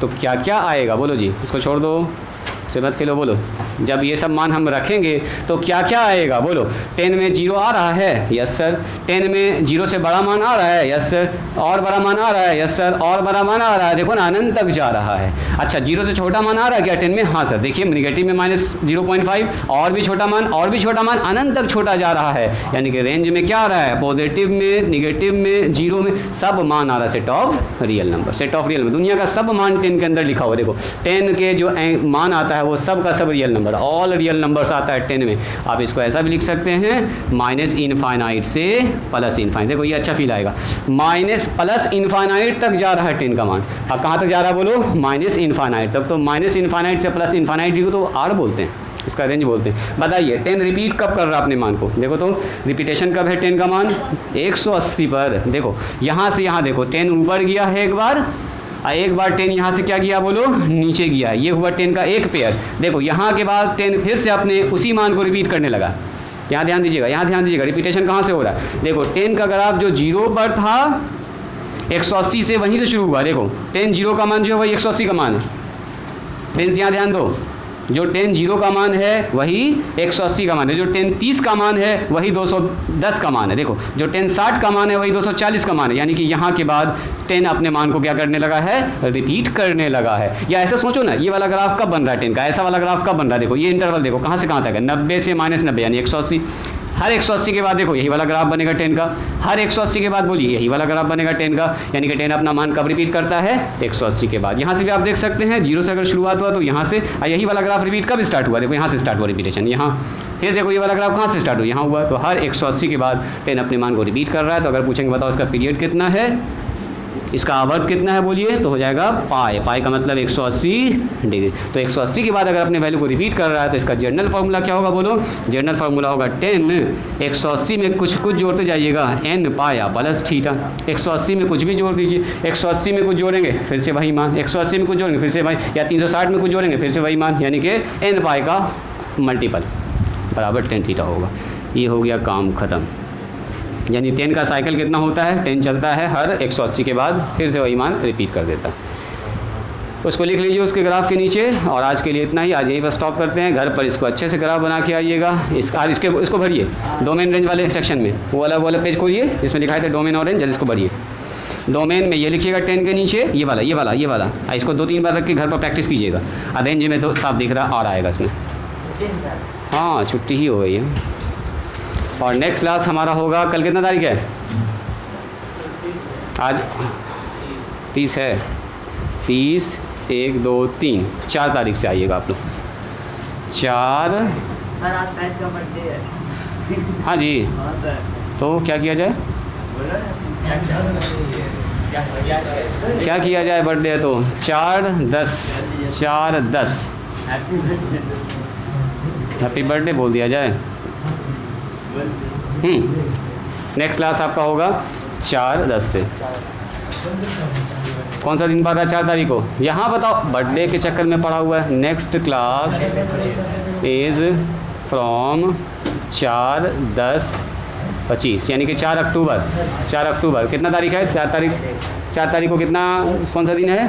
A: तो क्या क्या आएगा, बोलो जी, इसको छोड़ दो, से मत खेलो, बोलो। जब ये सब मान हम रखेंगे तो क्या क्या आएगा, बोलो। 10 में 0 आ रहा है, यस सर। 10 में 0 से बड़ा मान आ रहा है, यस सर। और बड़ा मान आ रहा है, यस सर। और बड़ा मान आ रहा है, देखो ना अनंत तक जा रहा है। अच्छा 0 से छोटा मान आ रहा है क्या 10 में, हाँ सर। देखिए निगेटिव में -0.5, और भी छोटा मान, और भी छोटा मान, अनंत तक छोटा जा रहा है। यानी कि रेंज में क्या आ रहा है, पॉजिटिव में, निगेटिव में, 0 में, सब मान आ रहा है। Set of real number, set of real number, दुनिया का सब मान 10 के अंदर लिखा हुआ। देखो 10 के जो मान आता है वो सब का सब real number, all real numbers आता है 10 में। आप इसको ऐसा भी लिख सकते हैं, -∞ से +∞। देखो ये अच्छा फील आएगा, +∞ तक जा रहा है 10 का मान। अब कहाँ तक जा रहा है, बोलो -∞ तक। तो -∞ से +∞ को तो आर बोलते हैं, इसका रेंज बोलते हैं। बताइए 10 रिपीट कब कर रहा है अपने मान को, देखो तो रिपीटेशन कब है 10 का मान, 180 पर। देखो यहाँ से यहाँ देखो 10 ऊपर गया है एक बार, एक बार 10 यहाँ से क्या किया, बोलो नीचे गया। ये हुआ 10 का एक पेयर। देखो यहाँ के बाद 10 फिर से अपने उसी मान को रिपीट करने लगा। यहाँ ध्यान दीजिएगा, यहाँ ध्यान दीजिएगा, रिपीटेशन कहाँ से हो रहा है। देखो 10 का ग्राफ जो 0 पर था 180 से वहीं से शुरू हुआ। देखो 10 0 का मान जो है वही 180 का मान है। फ्रेंड्स यहाँ ध्यान दो, जो 10 जीरो का मान है वही 180 का मान है, जो 10 30 का मान है वही 210 का मान है। देखो जो 10 60 का मान है वही 240 का मान है, यानी कि यहाँ के बाद 10 अपने मान को क्या करने लगा है, रिपीट करने लगा है। या ऐसा सोचो ना, ये वाला ग्राफ कब बन रहा है 10 का, ऐसा वाला ग्राफ कब बन रहा है, देखो ये इंटरवल देखो कहाँ से कहाँ तक है, 90 से -90 यानी 180। हर 180 के बाद देखो यही वाला ग्राफ बनेगा 10 का, हर 180 के बाद बोलिए यही वाला ग्राफ बनेगा 10 का, यानी कि 10 अपना मान कब रिपीट करता है, 180 के बाद। यहाँ से भी आप देख सकते हैं, जीरो से अगर शुरुआत हुआ तो यहाँ से, यही वाला ग्राफ रिपीट कब स्टार्ट हुआ, देखो यहाँ से स्टार्ट हुआ रिपीटेशन, यहाँ फिर देखो ये वाला ग्राफ कहाँ से स्टार्ट हुआ, यहाँ हुआ। तो हर 180 के बाद 10 अपने मान को रिपीट कर रहा है। तो अगर पूछेंगे बताओ इसका पीरियड कितना है, इसका आवर्त कितना है, बोलिए, तो हो जाएगा पाई। पाई का मतलब 180 डिग्री। तो 180 के बाद अगर अपने वैल्यू को रिपीट कर रहा है तो इसका जनरल फार्मूला क्या होगा, बोलो। जनरल फार्मूला होगा 10 180 में कुछ जोड़ते जाइएगा, n पाया प्लस थीटा। 180 में कुछ भी जोड़ दीजिए, 180 में कुछ जोड़ेंगे फिर से वही मान, 180 में कुछ जोड़ेंगे फिर से वही, या 360 में कुछ जोड़ेंगे फिर से वही मान, यानी कि n पाई का मल्टीपल बराबर 10 थीटा होगा। ये हो गया काम ख़त्म। यानी 10 का साइकिल कितना होता है, 10 चलता है, हर 180 के बाद फिर से वही मान रिपीट कर देता। उसको लिख लीजिए उसके ग्राफ के नीचे। और आज के लिए इतना ही, आज यहीं पर स्टॉप करते हैं। घर पर इसको अच्छे से ग्राफ बना के आइएगा। इसको भरिए डोमेन रेंज वाले सेक्शन में, वो वाला पेज खोलिए, इसमें लिखा है डोमेन और रेंज, जल्दी इसको भरिए। डोमेन में ये लिखिएगा 10 के नीचे ये वाला। इसको 2-3 बार रख के घर पर प्रैक्टिस कीजिएगा। रेंज में तो साफ दिख रहा, और आएगा इसमें। हाँ छुट्टी ही हो गई है। और नेक्स्ट क्लास हमारा होगा कल, कितना तारीख है आज, 30 है, 30 1 2 3 4 तारीख से आइएगा आप लोग। 4
B: सर आज फैज का बर्थडे है।
A: हाँ जी,
B: हाँ सर।
A: तो क्या किया जाए, क्या किया जाए, बर्थडे है तो 4-10 हैप्पी बर्थडे बोल दिया जाए। नेक्स्ट क्लास आपका होगा 4-10 से। कौन सा दिन पड़ रहा है 4 तारीख को, यहाँ बताओ, बर्थडे के चक्कर में पड़ा हुआ है। नेक्स्ट क्लास इज़ फ्रॉम 4-10-25 यानी कि 4 अक्टूबर। 4 अक्टूबर कितना तारीख है, 4 तारीख को कितना, कौन सा दिन है,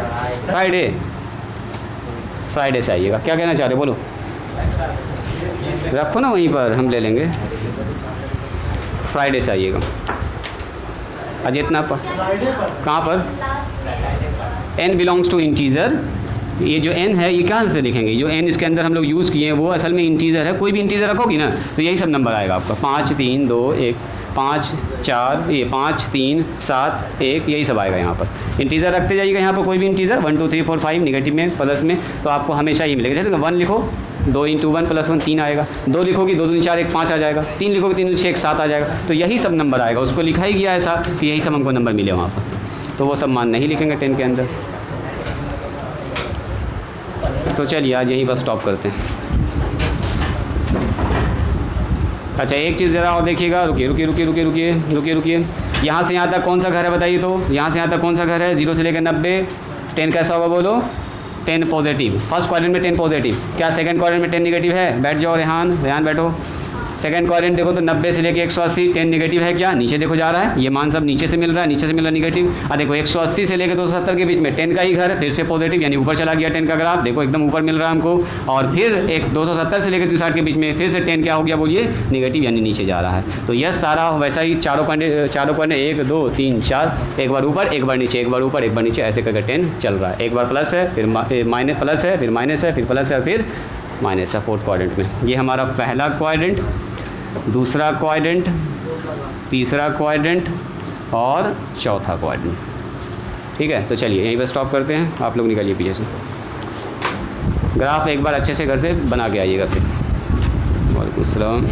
A: फ्राइडे से आइएगा। क्या कहना चाह रहे हो, बोलो, रखो ना वहीं पर, हम ले लेंगे। फ्राइडे से आइएगा। अजितना पर कहाँ पर, n बिलोंग्स टू इंटीजर। ये जो n है ये कहाँ से लिखेंगे, जो n इसके अंदर हम लोग यूज़ किए हैं वो असल में इंटीजर है। कोई भी इंटीजर रखोगी ना तो यही सब नंबर आएगा आपका, 5 3 2 1 5 4 ये 5 3 7 1 यही सब आएगा। यहाँ पर इंटीजर रखते जाइएगा, यहाँ पर कोई भी इंटीजर 1 2 3 4 5 नेगेटिव में प्लस में, तो आपको हमेशा ये मिलेगा। जैसे 1 लिखो 2 × 1 + 1 3 आएगा, 2 लिखोगी 2 दूनी 4 1 5 आ जाएगा, 3 लिखोगी 3 दूनी 6 1 7 आ जाएगा। तो यही सब नंबर आएगा, उसको लिखा ही गया ऐसा कि यही सब हमको नंबर मिले वहाँ पर। तो वो सब मान नहीं लिखेंगे 10 के अंदर। तो चलिए आज यहीं बस स्टॉप करते हैं। अच्छा एक चीज़ ज़रा और देखिएगा, रुकिए। यहाँ से यहाँ तक कौन सा घर है बताइए, तो यहाँ से यहाँ तक कौन सा घर है, 0 से लेकर 90। 10 कैसा होगा बोलो, 10 पॉजिटिव। फर्स्ट क्वाड्रेंट में 10 पॉजिटिव, क्या सेकंड क्वाड्रेंट में 10 नेगेटिव है, बैठ जाओ रेहान बैठो। सेकंड क्वाड्रेंट देखो तो 90 से लेकर 180 10 नेगेटिव है, क्या नीचे देखो जा रहा है, ये मान सब नीचे से मिल रहा है, नेगेटिव। और देखो 180 से लेकर 270 के बीच में 10 का ही घर, फिर से पॉजिटिव यानी ऊपर चला गया 10 का ग्राफ, देखो एकदम ऊपर मिल रहा है हमको। और फिर एक 270 से लेकर 360 के बीच में फिर से 10 क्या हो गया बोलिए, नेगेटिव यानी नीचे जा रहा है। तो यह सारा वैसा ही चारों क्वाड्रेंट 1 2 3 4, एक बार ऊपर एक बार नीचे, एक बार ऊपर एक बार नीचे, ऐसे करके 10 चल रहा है। एक बार प्लस है, फिर माइनस, प्लस है, फिर माइनस है, फिर प्लस है, फिर माइनस है फोर्थ क्वाड्रेंट में। ये हमारा पहला क्वाड्रेंट, दूसरा क्वाड्रेंट, तीसरा क्वाड्रेंट और चौथा क्वाड्रेंट। ठीक है, तो चलिए यहीं पर स्टॉप करते हैं। आप लोग निकलिए पीछे से, ग्राफ एक बार अच्छे से घर से बना के आइएगा फिर। वालेकुम अस्सलाम।